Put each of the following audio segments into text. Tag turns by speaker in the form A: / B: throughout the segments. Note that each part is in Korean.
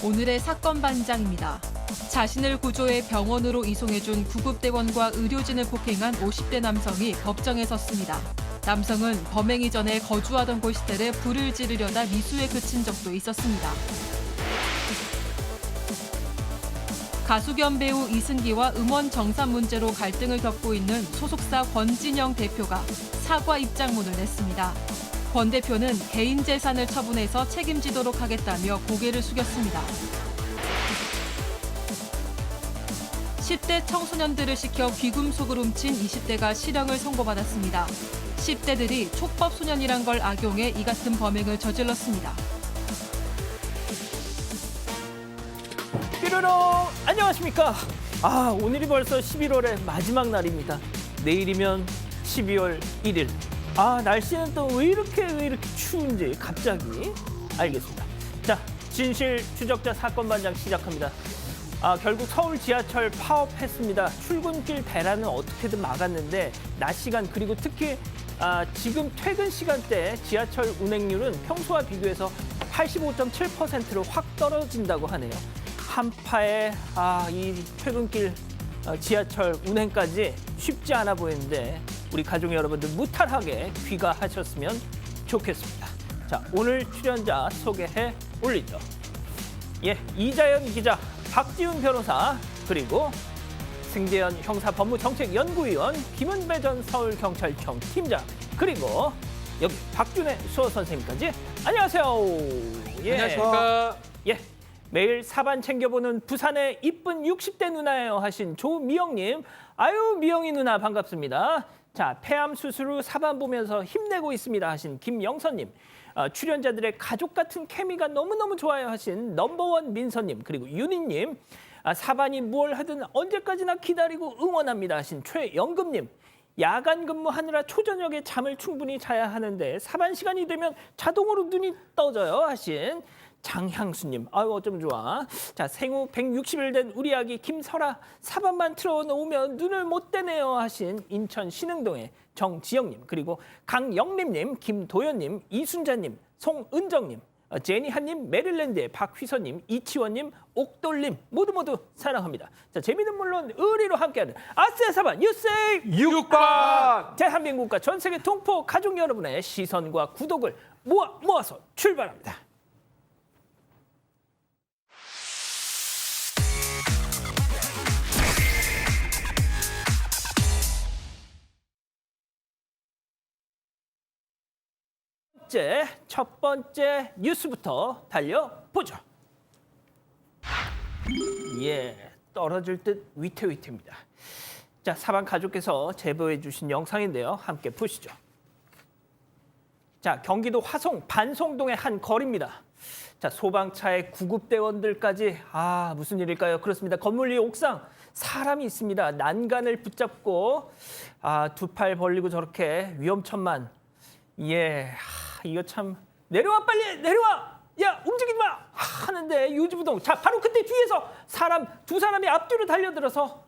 A: 오늘의 사건 반장입니다. 자신을 구조해 병원으로 이송해준 구급대원과 의료진을 폭행한 50대 남성이 법정에 섰습니다. 남성은 범행 이전에 거주하던 고시텔에 불을 지르려다 미수에 그친 적도 있었습니다. 가수 겸 배우 이승기와 음원 정산 문제로 갈등을 겪고 있는 소속사 권진영 대표가 사과 입장문을 냈습니다. 권 대표는 개인 재산을 처분해서 책임지도록 하겠다며 고개를 숙였습니다. 10대 청소년들을 시켜 귀금속을 훔친 20대가 실형을 선고받았습니다. 10대들이 촉법 소년이란 걸 악용해 이 같은 범행을 저질렀습니다.
B: 삐로롱 안녕하십니까. 오늘이 벌써 11월의 마지막 날입니다. 내일이면 12월 1일. 날씨는 또 왜 이렇게 추운지 갑자기 알겠습니다. 자, 진실 추적자 사건 반장 시작합니다. 결국 서울 지하철 파업했습니다. 출근길 대란은 어떻게든 막았는데 낮 시간 그리고 특히 지금 퇴근 시간대 지하철 운행률은 평소와 비교해서 85.7%로 확 떨어진다고 하네요. 한파에 이 퇴근길 지하철 운행까지 쉽지 않아 보이는데 우리 가족 여러분들 무탈하게 귀가하셨으면 좋겠습니다. 자, 오늘 출연자 소개해 올리죠. 이자연 기자, 박지훈 변호사, 그리고 승재현 형사법무정책연구위원, 김은배 전 서울경찰청 팀장, 그리고 여기 박준혜 수호 선생님까지 안녕하세요.
C: 안녕하십니까.
B: 매일 사반 챙겨보는 부산의 이쁜 60대 누나예요 하신 조미영님. 아유, 미영이 누나 반갑습니다. 자, 폐암 수술 후 사반 보면서 힘내고 있습니다 하신 김영선님. 출연자들의 가족 같은 케미가 너무너무 좋아요 하신 넘버원 민서님. 그리고 윤희님. 사반이 뭘 하든 언제까지나 기다리고 응원합니다 하신 최영금님. 야간 근무하느라 초저녁에 잠을 충분히 자야 하는데 사반 시간이 되면 자동으로 눈이 떠져요 하신 장향수님. 어쩜 좋아. 자, 생후 160일 된 우리 아기 김설아, 사반만 틀어놓으면 눈을 못 떼네요 하신 인천 신흥동의 정지영님, 그리고 강영림님, 김도현님, 이순자님, 송은정님, 제니한님, 메릴랜드의 박휘선님, 이치원님, 옥돌님 모두 사랑합니다. 자, 재미는 물론 의리로 함께하는 아싸 사반 뉴스
C: 6반!
B: 대한민국과 전 세계 동포 가족 여러분의 시선과 구독을 모아서 출발합니다. 첫 번째 뉴스부터 달려보죠. 떨어질 듯 위태위태입니다. 자, 사반 가족께서 제보해 주신 영상인데요. 함께 보시죠. 자, 경기도 화성 반송동의 한 거리입니다. 자, 소방차에 구급대원들까지 무슨 일일까요? 그렇습니다. 건물 위 옥상 사람이 있습니다. 난간을 붙잡고 두 팔 벌리고 저렇게 위험천만. 이거 참 내려와, 빨리 내려와, 야 움직이지 마 하는데 유지부동. 자, 바로 그때 뒤에서 두 사람이 앞뒤로 달려들어서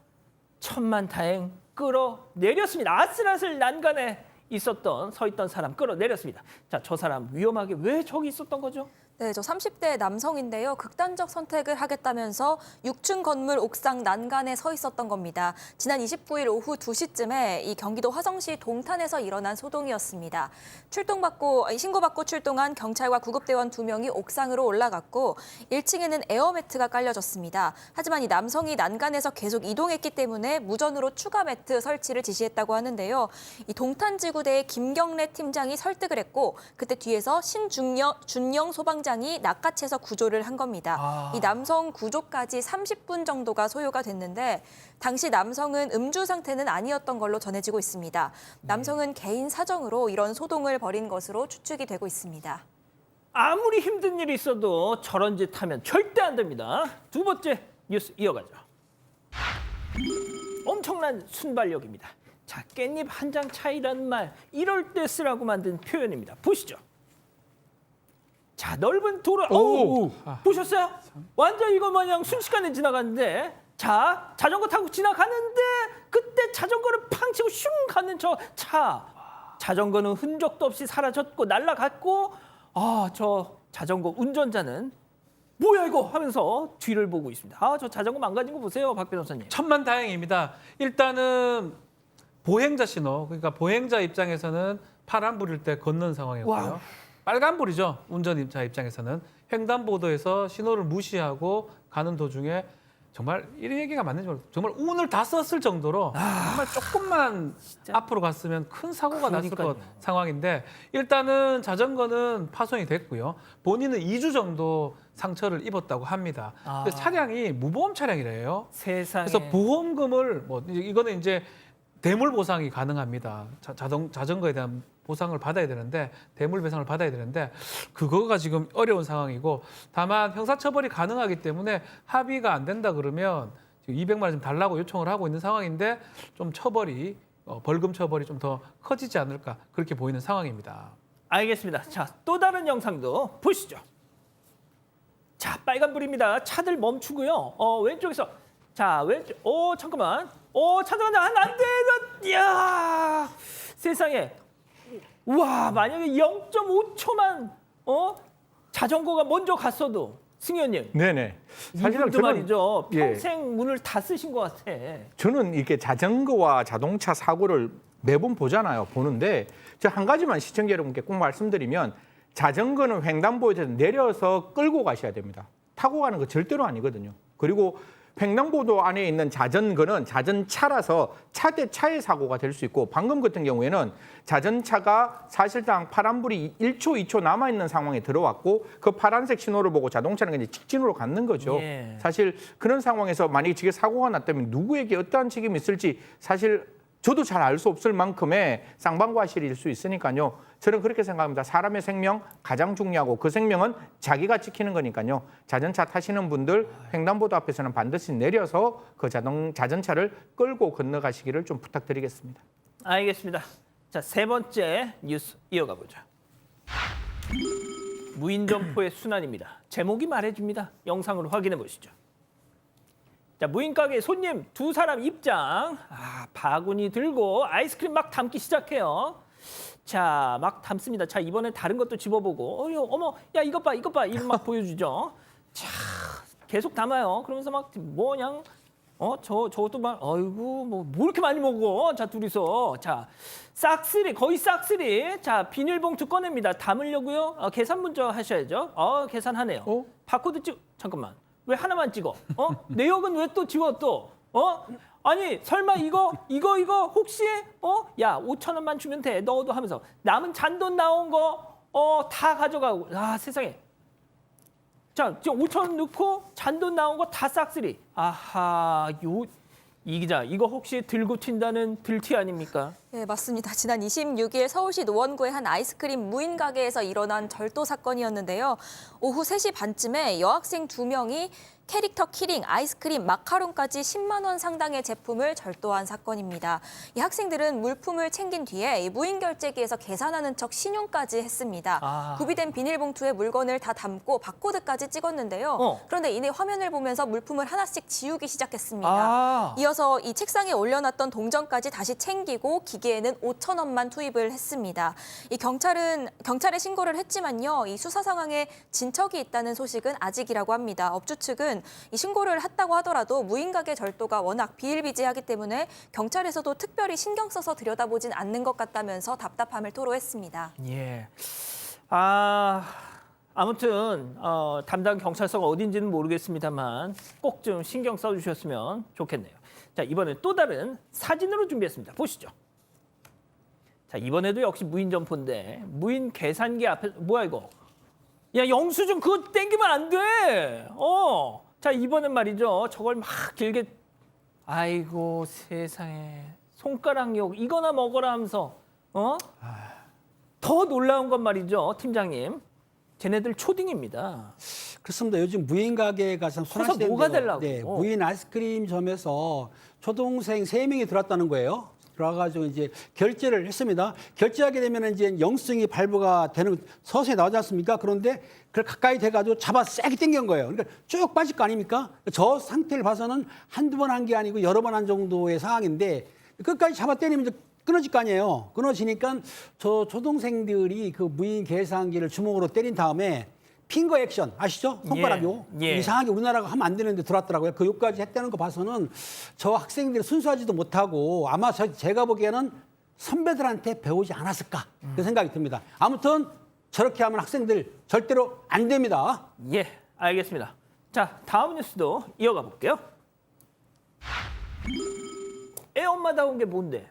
B: 천만다행 끌어내렸습니다. 아슬아슬 난간에 서 있던 사람 끌어내렸습니다. 자, 저 사람 위험하게 왜 저기 있었던 거죠?
D: 네, 저 30대 남성인데요. 극단적 선택을 하겠다면서 6층 건물 옥상 난간에 서 있었던 겁니다. 지난 29일 오후 2시쯤에 이 경기도 화성시 동탄에서 일어난 소동이었습니다. 신고받고 출동한 경찰과 구급대원 2명이 옥상으로 올라갔고 1층에는 에어매트가 깔려졌습니다. 하지만 이 남성이 난간에서 계속 이동했기 때문에 무전으로 추가 매트 설치를 지시했다고 하는데요. 이 동탄지구대의 김경래 팀장이 설득을 했고 그때 뒤에서 준영 소방장이 낚아채서 구조를 한 겁니다. 이 남성 구조까지 30분 정도가 소요가 됐는데 당시 남성은 음주 상태는 아니었던 걸로 전해지고 있습니다. 남성은 개인 사정으로 이런 소동을 벌인 것으로 추측이 되고 있습니다.
B: 아무리 힘든 일이 있어도 저런 짓 하면 절대 안 됩니다. 두 번째 뉴스 이어가죠. 엄청난 순발력입니다. 자, 깻잎 한 장 차이라는 말, 이럴 때 쓰라고 만든 표현입니다. 보시죠. 자, 넓은 도로. 보셨어요? 완전 이거 마냥 순식간에 지나갔는데, 자, 자전거 타고 지나가는데 그때 자전거를 팡 치고 슝 가는 저 차. 자전거는 흔적도 없이 사라졌고 날아갔고, 저 자전거 운전자는 뭐야 이거 하면서 뒤를 보고 있습니다. 아, 저 자전거 망가진 거 보세요, 박 변호사님.
C: 천만다행입니다. 일단은 보행자 신호, 그러니까 보행자 입장에서는 파란불일 때 걷는 상황이었고요.
B: 와우.
C: 빨간불이죠. 운전자 입장에서는 횡단보도에서 신호를 무시하고 가는 도중에 정말 이런 얘기가 맞는지 모르겠어요. 정말 운을 다 썼을 정도로 정말 조금만 앞으로 갔으면 큰 사고가 났을
B: 그러니까요.
C: 것 상황인데 일단은 자전거는 파손이 됐고요. 본인은 2주 정도 상처를 입었다고 합니다.
B: 아.
C: 근데 차량이 무보험 차량이래요.
B: 세상에.
C: 그래서 보험금을 뭐 이거는 이제 대물 보상이 가능합니다. 자전거에 대한 보상을 받아야 되는데 대물 배상을 받아야 되는데 그거가 지금 어려운 상황이고 다만 형사처벌이 가능하기 때문에 합의가 안 된다 그러면 지금 200만 원 좀 달라고 요청을 하고 있는 상황인데 좀 처벌이 벌금 처벌이 좀 더 커지지 않을까 그렇게 보이는 상황입니다.
B: 알겠습니다. 자, 또 다른 영상도 보시죠. 자, 빨간불입니다. 차들 멈추고요. 왼쪽에서 자, 왼쪽. 잠깐만. 차들 안 돼. 이야. 세상에. 와, 만약에 0.5초만 자전거가 먼저 갔어도 승현님.
E: 네네. 사실은
B: 이분도
E: 저는
B: 말이죠.
E: 예.
B: 평생 문을 다 쓰신 것 같아.
E: 저는 이렇게 자전거와 자동차 사고를 매번 보잖아요. 보는데 저 한 가지만 시청자 여러분께 꼭 말씀드리면 자전거는 횡단보도에서 내려서 끌고 가셔야 됩니다. 타고 가는 거 절대로 아니거든요. 그리고 횡단보도 안에 있는 자전거는 자전차라서 차 대 차의 사고가 될 수 있고 방금 같은 경우에는 자전차가 사실상 파란불이 1초, 2초 남아있는 상황에 들어왔고 그 파란색 신호를 보고 자동차는 이제 직진으로 갔는 거죠.
B: 예.
E: 사실 그런 상황에서 만약에 지금 사고가 났다면 누구에게 어떠한 책임이 있을지 사실 저도 잘 알 수 없을 만큼의 쌍방과실일 수 있으니까요. 저는 그렇게 생각합니다. 사람의 생명 가장 중요하고 그 생명은 자기가 지키는 거니까요. 자전차 타시는 분들 횡단보도 앞에서는 반드시 내려서 그 자전차를 끌고 건너가시기를 좀 부탁드리겠습니다.
B: 알겠습니다. 자, 세 번째 뉴스 이어가 보죠. 무인점포의 순환입니다. 제목이 말해줍니다. 영상으로 확인해 보시죠. 자, 무인가게 손님 두 사람 입장. 바구니 들고 아이스크림 막 담기 시작해요. 자, 막 담습니다. 자, 이번엔 다른 것도 집어보고. 어머, 야, 이것 봐. 이름 막 보여주죠. 자, 계속 담아요. 그러면서 막 뭐냥 저것도 막 아이고 뭐 이렇게 많이 먹어. 자, 둘이서. 자, 싹쓸이 거의 싹쓸이. 자, 비닐봉투 꺼냅니다. 담으려고요. 계산 먼저 하셔야죠. 계산하네요. 바코드 잠깐만. 왜 하나만 찍어? 내역은 왜 또 지워 또? 아니 설마 이거 혹시 야 5,000원만 주면 돼 넣어도 하면서 남은 잔돈 나온 거 다 가져가고 세상에. 자, 지금 5,000원 넣고 잔돈 나온 거 다 싹쓸이. 아하, 이 기자 이거 혹시 들고 튄다는 들티 아닙니까?
D: 네, 맞습니다. 지난 26일 서울시 노원구의 한 아이스크림 무인 가게에서 일어난 절도 사건이었는데요. 오후 3시 반쯤에 여학생 2명이 캐릭터 키링, 아이스크림, 마카롱까지 10만 원 상당의 제품을 절도한 사건입니다. 이 학생들은 물품을 챙긴 뒤에 이 무인 결제기에서 계산하는 척 신용까지 했습니다. 구비된 비닐봉투에 물건을 다 담고 바코드까지 찍었는데요. 그런데 이내 화면을 보면서 물품을 하나씩 지우기 시작했습니다. 이어서 이 책상에 올려놨던 동전까지 다시 챙기고 기계에는 5,000원만 투입을 했습니다. 이 경찰에 신고를 했지만요. 이 수사 상황에 진척이 있다는 소식은 아직이라고 합니다. 업주 측은 이 신고를 했다고 하더라도 무인 가게 절도가 워낙 비일비재하기 때문에 경찰에서도 특별히 신경 써서 들여다보진 않는 것 같다면서 답답함을 토로했습니다.
B: 예. 아무튼 담당 경찰서가 어딘지는 모르겠습니다만 꼭 좀 신경 써주셨으면 좋겠네요. 자, 이번에 또 다른 사진으로 준비했습니다. 보시죠. 자, 이번에도 역시 무인 점포인데 무인 계산기 앞에 뭐야 이거? 야, 영수증 그거 땡기면 안 돼. 자, 이번엔 말이죠. 저걸 막 길게 아이고 세상에 손가락욕 이거나 먹어라 하면서 더 놀라운 건 말이죠, 팀장님. 쟤네들 초딩입니다.
F: 그렇습니다. 요즘 무인 가게 가서
B: 커서 뭐가 되려고?
F: 네, 무인 아이스크림점에서 초등생 3명이 들어왔다는 거예요. 들어와가지고 이제 결제를 했습니다. 결제하게 되면 이제 영수증이 발부가 되는 서서히 나오지 않습니까? 그런데 그걸 가까이 돼가지고 잡아 세게 당긴 거예요. 그러니까 쭉 빠질 거 아닙니까? 저 상태를 봐서는 한두 번 한 게 아니고 여러 번 한 정도의 상황인데 끝까지 잡아 때리면 이제 끊어질 거 아니에요. 끊어지니까 저 초등생들이 그 무인 계산기를 주먹으로 때린 다음에 핑거 액션 아시죠? 손가락 요.
B: 예.
F: 이상하게 우리나라가 하면 안 되는데 들어왔더라고요. 그 요까지 했다는 거 봐서는 저 학생들이 순수하지도 못하고 아마 제가 보기에는 선배들한테 배우지 않았을까 그 생각이 듭니다. 아무튼 저렇게 하면 학생들 절대로 안 됩니다.
B: 예, 알겠습니다. 자, 다음 뉴스도 이어가 볼게요. 애 엄마다운 게 뭔데?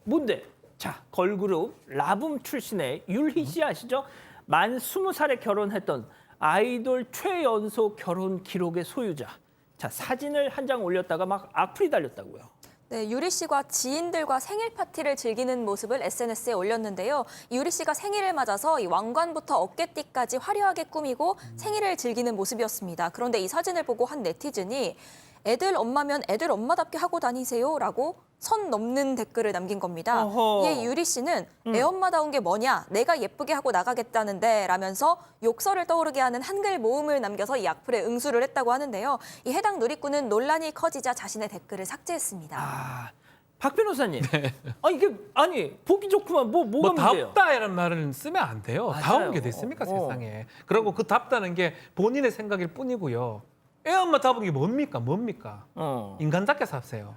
B: 뭔데? 자, 걸그룹 라붐 출신의 율희 씨 아시죠? 만 20살에 결혼했던 아이돌 최연소 결혼 기록의 소유자. 자, 사진을 한 장 올렸다가 막 악플이 달렸다고요.
D: 네, 유리 씨가 지인들과 생일 파티를 즐기는 모습을 SNS에 올렸는데요. 유리 씨가 생일을 맞아서 이 왕관부터 어깨띠까지 화려하게 꾸미고 생일을 즐기는 모습이었습니다. 그런데 이 사진을 보고 한 네티즌이 애들 엄마면 애들 엄마답게 하고 다니세요라고 선 넘는 댓글을 남긴 겁니다.
B: 어허.
D: 이에 유리 씨는 애 엄마다운 게 뭐냐? 내가 예쁘게 하고 나가겠다는데 라면서 욕설을 떠오르게 하는 한글 모음을 남겨서 이 악플에 응수를 했다고 하는데요. 이 해당 누리꾼은 논란이 커지자 자신의 댓글을 삭제했습니다.
B: 아, 박 변호사님. 아니 보기 좋구만 뭐가
C: 뭐
B: 문제예요?
C: 답다라는 말을 쓰면 안 돼요.
B: 맞아요.
C: 다운 게 됐습니까 세상에. 그리고 그 답다는 게 본인의 생각일 뿐이고요. 애 엄마 답은 게 뭡니까? 인간답게 삽세요.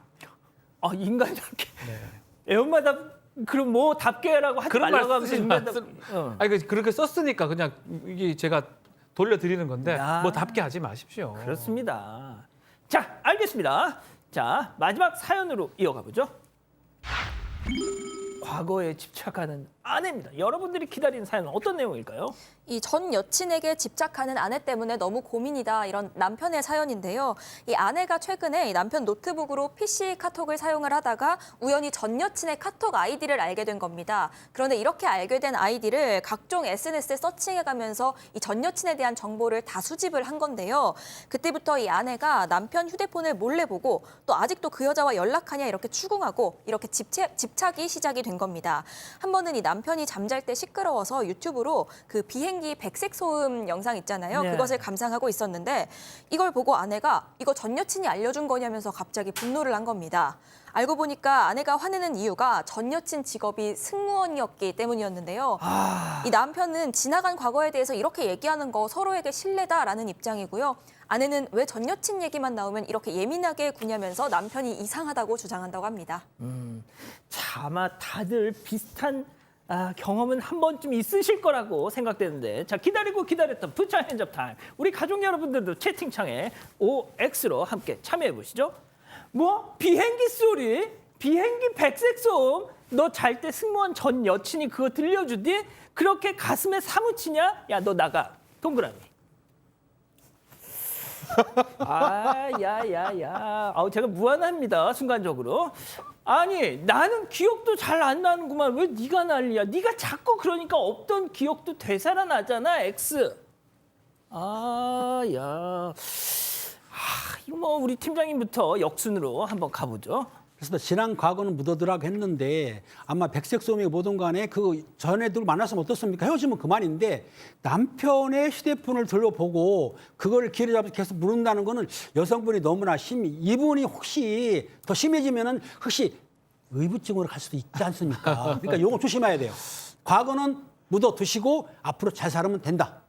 B: 아, 인간답게.
C: 네.
B: 애 엄마다 그럼 뭐 답게라고 하지
C: 그런
B: 말라고
C: 말
B: 하면서
C: 쓰지
B: 인간답.
C: 마세요. 아니 그렇게 썼으니까 그냥 이게 제가 돌려드리는 건데
B: 야.
C: 뭐 답게 하지 마십시오.
B: 그렇습니다. 자, 알겠습니다. 자, 마지막 사연으로 이어가 보죠. 과거에 집착하는 아내입니다. 여러분들이 기다리는 사연은 어떤 내용일까요?
D: 이 전 여친에게 집착하는 아내 때문에 너무 고민이다 이런 남편의 사연인데요. 이 아내가 최근에 이 남편 노트북으로 PC 카톡을 사용을 하다가 우연히 전 여친의 카톡 아이디를 알게 된 겁니다. 그런데 이렇게 알게 된 아이디를 각종 SNS에 서칭해가면서 이 전 여친에 대한 정보를 다 수집을 한 건데요. 그때부터 이 아내가 남편 휴대폰을 몰래 보고 또 아직도 그 여자와 연락하냐 이렇게 추궁하고 이렇게 집착이 시작이 된 겁니다. 한 번은 이 남편이 잠잘 때 시끄러워서 유튜브로 그 비행기 백색 소음 영상 있잖아요.
B: 네.
D: 그것을 감상하고 있었는데 이걸 보고 아내가 이거 전 여친이 알려준 거냐면서 갑자기 분노를 한 겁니다. 알고 보니까 아내가 화내는 이유가 전 여친 직업이 승무원이었기 때문이었는데요. 이 남편은 지나간 과거에 대해서 이렇게 얘기하는 거 서로에게 신뢰다라는 입장이고요. 아내는 왜 전 여친 얘기만 나오면 이렇게 예민하게 구냐면서 남편이 이상하다고 주장한다고 합니다.
B: 자, 아마 다들 비슷한 경험은 한 번쯤 있으실 거라고 생각되는데, 자, 기다리고 기다렸던 부처 핸즈업 타임. 우리 가족 여러분들도 채팅창에 OX로 함께 참여해 보시죠. 뭐 비행기 소리, 비행기 백색 소음, 너 잘 때 승무원 전 여친이 그거 들려주디? 그렇게 가슴에 사무치냐? 야, 너 나가. 동그라미. 야야야. 제가 무안합니다. 순간적으로. 아니, 나는 기억도 잘 안 나는구만. 왜 네가 난리야? 네가 자꾸 그러니까 없던 기억도 되살아나잖아. X. 이거 뭐 우리 팀장님부터 역순으로 한번 가보죠.
F: 그래서 지난 과거는 묻어두라고 했는데 아마 백색 소음이 뭐든 간에 그 전애들 만났으면 어떻습니까? 헤어지면 그만인데 남편의 휴대폰을 돌려보고 그걸 기회 잡아서 계속 부른다는 거는 여성분이 너무나 이분이 혹시 더 심해지면은 혹시 의부증으로 갈 수도 있지 않습니까? 그러니까 요거 조심해야 돼요. 과거는 묻어두시고 앞으로 잘 살면 된다.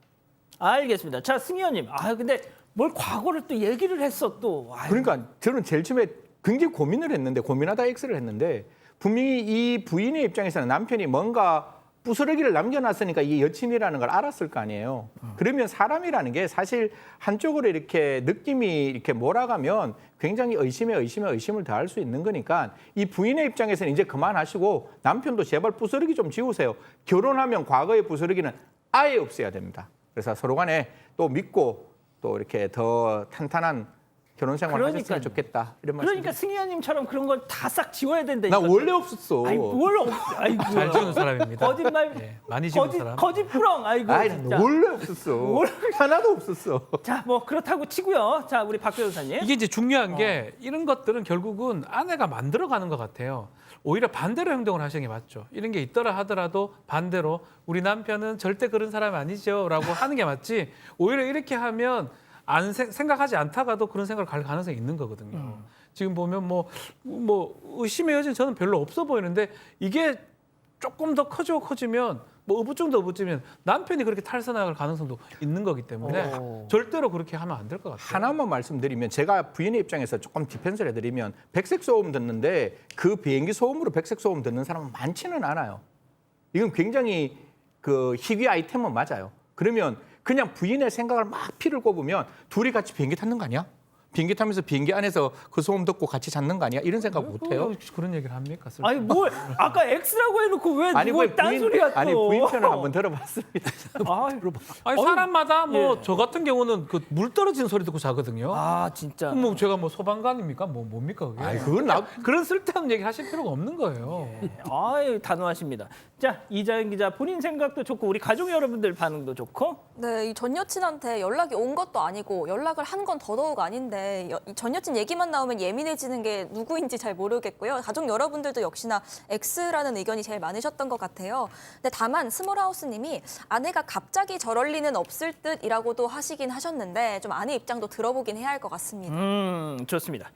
B: 알겠습니다. 자, 승희 의원님. 근데 뭘 과거를 또 얘기를 했어 또.
E: 그러니까 저는 제일 처음에 굉장히 고민하다 X를 했는데 분명히 이 부인의 입장에서는 남편이 뭔가 부스러기를 남겨놨으니까 이게 여친이라는 걸 알았을 거 아니에요. 그러면 사람이라는 게 사실 한쪽으로 이렇게 느낌이 이렇게 몰아가면 굉장히 의심을 더할 수 있는 거니까 이 부인의 입장에서는 이제 그만하시고 남편도 제발 부스러기 좀 지우세요. 결혼하면 과거의 부스러기는 아예 없애야 됩니다. 그래서 서로 간에 또 믿고 또 이렇게 더 탄탄한 결혼 생활 하셨으면 좋겠다. 이런 말씀.
B: 그러니까 승희 의원님처럼 그런 걸 다 싹 지워야 된다니까.
E: 나 원래 없었어.
C: 잘 지우는 사람입니다.
B: 거짓말.
C: 네, 많이 지우는 사람.
B: 거짓부렁. 진짜.
E: 원래 없었어. 하나도 없었어.
B: 자, 뭐 그렇다고 치고요. 자, 우리 박 변호사님.
C: 이게 이제 중요한 게 이런 것들은 결국은 아내가 만들어가는 것 같아요. 오히려 반대로 행동을 하시는 게 맞죠. 이런 게 있더라 하더라도 반대로 우리 남편은 절대 그런 사람이 아니죠 라고 하는 게 맞지. 오히려 이렇게 하면 생각하지 않다가도 그런 생각을 갈 가능성이 있는 거거든요. 지금 보면 뭐 의심의 여지는 저는 별로 없어 보이는데 이게 조금 더 커지면 뭐 어부증도 어부증이면 남편이 그렇게 탈선할 가능성도 있는 거기 때문에
B: 오.
C: 절대로 그렇게 하면 안 될 것 같아요.
E: 하나만 말씀드리면 제가 부인의 입장에서 조금 디펜스를 해드리면 백색 소음 듣는데 그 비행기 소음으로 백색 소음 듣는 사람은 많지는 않아요. 이건 굉장히 그 희귀 아이템은 맞아요. 그러면 그냥 부인의 생각을 막 피를 꼽으면 둘이 같이 비행기 탔는 거 아니야? 비행기 타면서 비행기 안에서 그 소음 듣고 같이 잤는 거 아니야? 이런 생각 못 해요.
C: 그런 얘기를 합니까?
B: 아니 뭘 아까 X라고 해놓고 왜 누굴 딴소리야 또.
E: 아니 부인 편을 한번 들어봤습니다.
C: 아니 사람마다 뭐 저 같은 경우는 그 물 떨어지는 소리 듣고 자거든요.
B: 아 진짜.
C: 그럼 뭐 제가 뭐 소방관입니까? 뭐 뭡니까 그게?
E: 아니 그건 나
C: 그런 쓸데없는 얘기 하실 필요가 없는 거예요.
B: 아유 단호하십니다. 자 이자연 기자 본인 생각도 좋고 우리 가족 여러분들 반응도 좋고.
D: 네, 이 전 여친한테 연락이 온 것도 아니고 연락을 한 건 더더욱 아닌데 이 전 여친 얘기만 나오면 예민해지는 게 누구인지 잘 모르겠고요. 가족 여러분들도 역시나 X라는 의견이 제일 많으셨던 것 같아요. 근데 다만 스몰하우스님이 아내가 갑자기 저럴 리는 없을 듯이라고도 하시긴 하셨는데 좀 아내 입장도 들어보긴 해야 할 것 같습니다.
B: 좋습니다.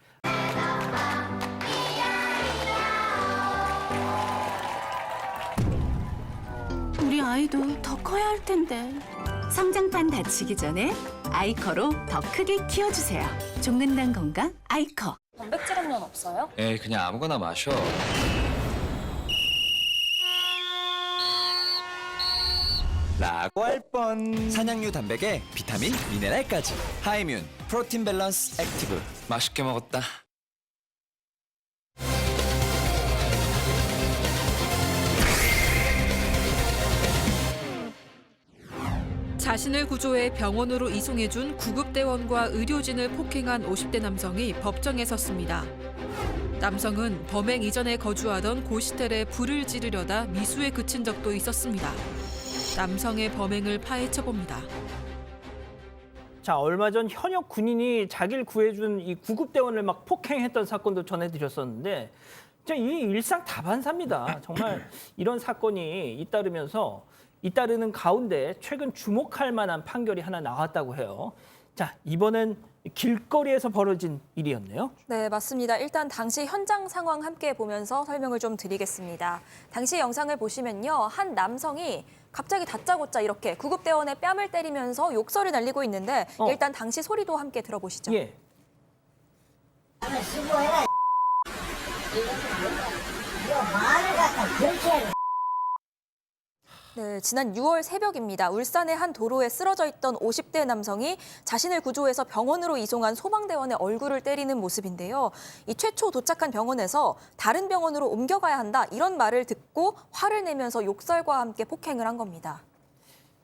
G: 우리 아이도 더 커야 할 텐데. 성장판 다치기 전에 아이커로 더 크게 키워주세요. 종근당 건강 아이커.
D: 단백질 함량 없어요?
H: 에이 그냥 아무거나 마셔. 라고 할 뻔. 산양류 단백에 비타민, 미네랄까지. 하이뮨 프로틴 밸런스 액티브. 맛있게 먹었다.
A: 자신을 구조해 병원으로 이송해준 구급대원과 의료진을 폭행한 50대 남성이 법정에 섰습니다. 남성은 범행 이전에 거주하던 고시텔에 불을 지르려다 미수에 그친 적도 있었습니다. 남성의 범행을 파헤쳐봅니다.
B: 자 얼마 전 현역 군인이 자기를 구해준 이 구급대원을 막 폭행했던 사건도 전해드렸었는데 진짜 이 일상 다반사입니다. 정말 이런 사건이 잇따르는 가운데 최근 주목할 만한 판결이 하나 나왔다고 해요. 자 이번엔 길거리에서 벌어진 일이었네요.
D: 네, 맞습니다. 일단 당시 현장 상황 함께 보면서 설명을 좀 드리겠습니다. 당시 영상을 보시면요. 한 남성이 갑자기 다짜고짜 이렇게 구급대원의 뺨을 때리면서 욕설을 날리고 있는데 일단 당시 소리도 함께 들어보시죠.
B: 예.
D: 네, 지난 6월 새벽입니다. 울산의 한 도로에 쓰러져 있던 50대 남성이 자신을 구조해서 병원으로 이송한 소방대원의 얼굴을 때리는 모습인데요. 이 최초 도착한 병원에서 다른 병원으로 옮겨가야 한다 이런 말을 듣고 화를 내면서 욕설과 함께 폭행을 한 겁니다.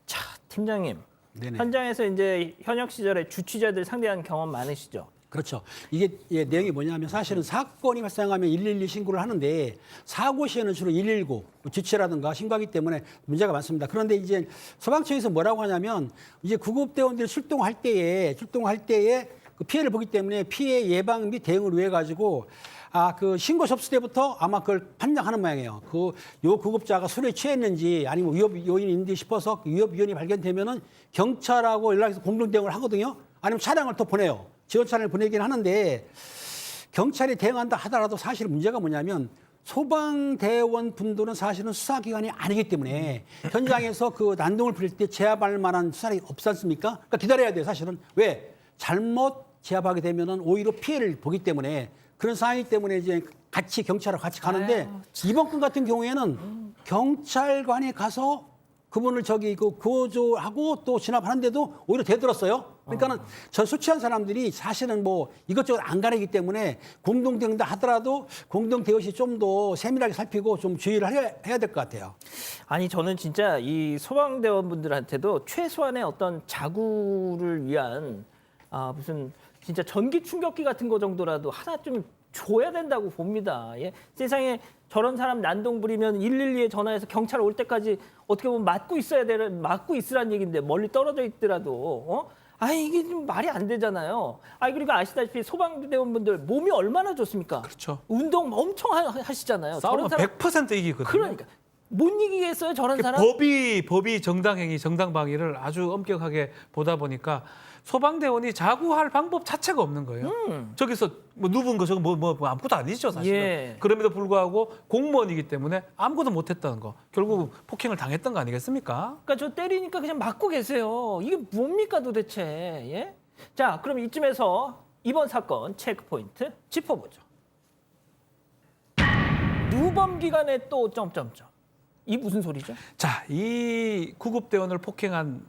B: 자 팀장님
F: 네네.
B: 현장에서 이제 현역 시절에 주치자들 상대한 경험 많으시죠?
F: 그렇죠. 이게 내용이 뭐냐면 사실은 사건이 발생하면 112 신고를 하는데 사고 시에는 주로 119, 지체라든가 신고하기 때문에 문제가 많습니다. 그런데 이제 소방청에서 뭐라고 하냐면 이제 구급대원들이 출동할 때에 그 피해를 보기 때문에 피해 예방 및 대응을 위해 가지고 그 신고 접수 때부터 아마 그걸 판정하는 모양이에요. 요 구급자가 술에 취했는지 아니면 위협 요인인지 싶어서 위협 요인이 발견되면은 경찰하고 연락해서 공동 대응을 하거든요. 아니면 차량을 또 보내요. 지원 차량을 보내긴 하는데 경찰이 대응한다 하더라도 사실 문제가 뭐냐면 소방대원 분들은 사실은 수사기관이 아니기 때문에 현장에서 그 난동을 부릴 때 제압할 만한 수사력이 없지 않습니까? 그러니까 기다려야 돼요, 사실은. 왜? 잘못 제압하게 되면은 오히려 피해를 보기 때문에 그런 상황이기 때문에 이제 같이 경찰하고 같이 가는데 이번 건 같은 경우에는 경찰관이 가서 그분을 구조하고 또 진압하는데도 오히려 대들었어요. 그러니까는 술 취한 사람들이 사실은 뭐 이것저것 안 가리기 때문에 공동 대응다 하더라도 공동 대응 시 좀 더 세밀하게 살피고 좀 주의를 해야 될 것 같아요.
B: 아니 저는 진짜 이 소방대원분들한테도 최소한의 어떤 자구를 위한 무슨 진짜 전기 충격기 같은 거 정도라도 하나 좀 줘야 된다고 봅니다. 예? 세상에 저런 사람 난동 부리면 112에 전화해서 경찰 올 때까지 어떻게 보면 막고 있으란 얘기인데 멀리 떨어져 있더라도 이게 좀 말이 안 되잖아요. 그리고 아시다시피 소방대원분들 몸이 얼마나 좋습니까?
C: 그렇죠.
B: 운동 엄청 하시잖아요.
C: 싸우면
B: 저런 사람
C: 100% 이기거든요.
B: 그러니까 못 이기겠어요, 저런 사람?
C: 법이 정당행위, 정당방위를 아주 엄격하게 보다 보니까 소방대원이 자구할 방법 자체가 없는 거예요. 저기서 뭐 누군 거 저거 뭐 아무것도 아니죠, 사실은.
B: 예.
C: 그럼에도 불구하고 공무원이기 때문에 아무것도 못했다는 거. 결국 폭행을 당했던 거 아니겠습니까?
B: 그러니까 저 때리니까 그냥 맞고 계세요. 이게 뭡니까 도대체? 예? 자, 그럼 이쯤에서 이번 사건 체크 포인트 짚어보죠. 누범 기간에 또 점점점. 이 무슨 소리죠?
C: 자, 이 구급대원을 폭행한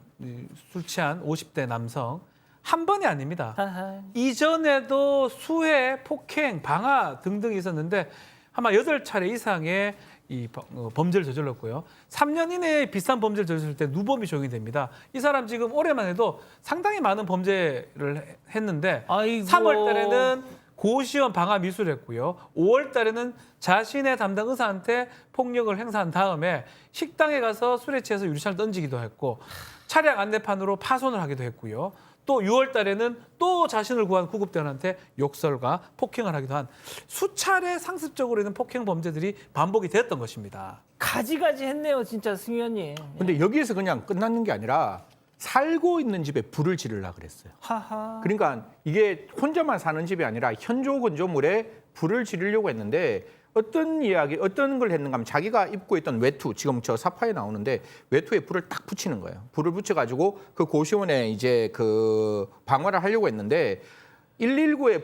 C: 술 취한 50대 남성 한 번이 아닙니다.
B: 하하.
C: 이전에도 수해, 폭행, 방화 등등이 있었는데 아마 8차례 이상의 이 범죄를 저질렀고요. 3년 이내에 비슷한 범죄를 저질렀을 때 누범이 적용이 됩니다. 이 사람 지금 올해만 해도 상당히 많은 범죄를 했는데
B: 아이고.
C: 3월 달에는 고시원 방화 미수를 했고요. 5월 달에는 자신의 담당 의사한테 폭력을 행사한 다음에 식당에 가서 술에 취해서 유리창을 던지기도 했고 차량 안내판으로 파손을 하기도 했고요. 또 6월 달에는 또 자신을 구한 구급대원한테 욕설과 폭행을 하기도 한 수차례 상습적으로 있는 폭행 범죄들이 반복이 되었던 것입니다.
B: 가지가지 했네요, 진짜 승 의원님.
E: 근데 여기에서 그냥 끝나는 게 아니라 살고 있는 집에 불을 지르려고 그랬어요.
B: 하하.
E: 그러니까 이게 혼자만 사는 집이 아니라 현조 건조물에 불을 지르려고 했는데 어떤 걸 했는가 하면 자기가 입고 있던 외투, 지금 저 사파에 나오는데 외투에 불을 딱 붙이는 거예요. 불을 붙여가지고 그 고시원에 이제 그 방화를 하려고 했는데 119의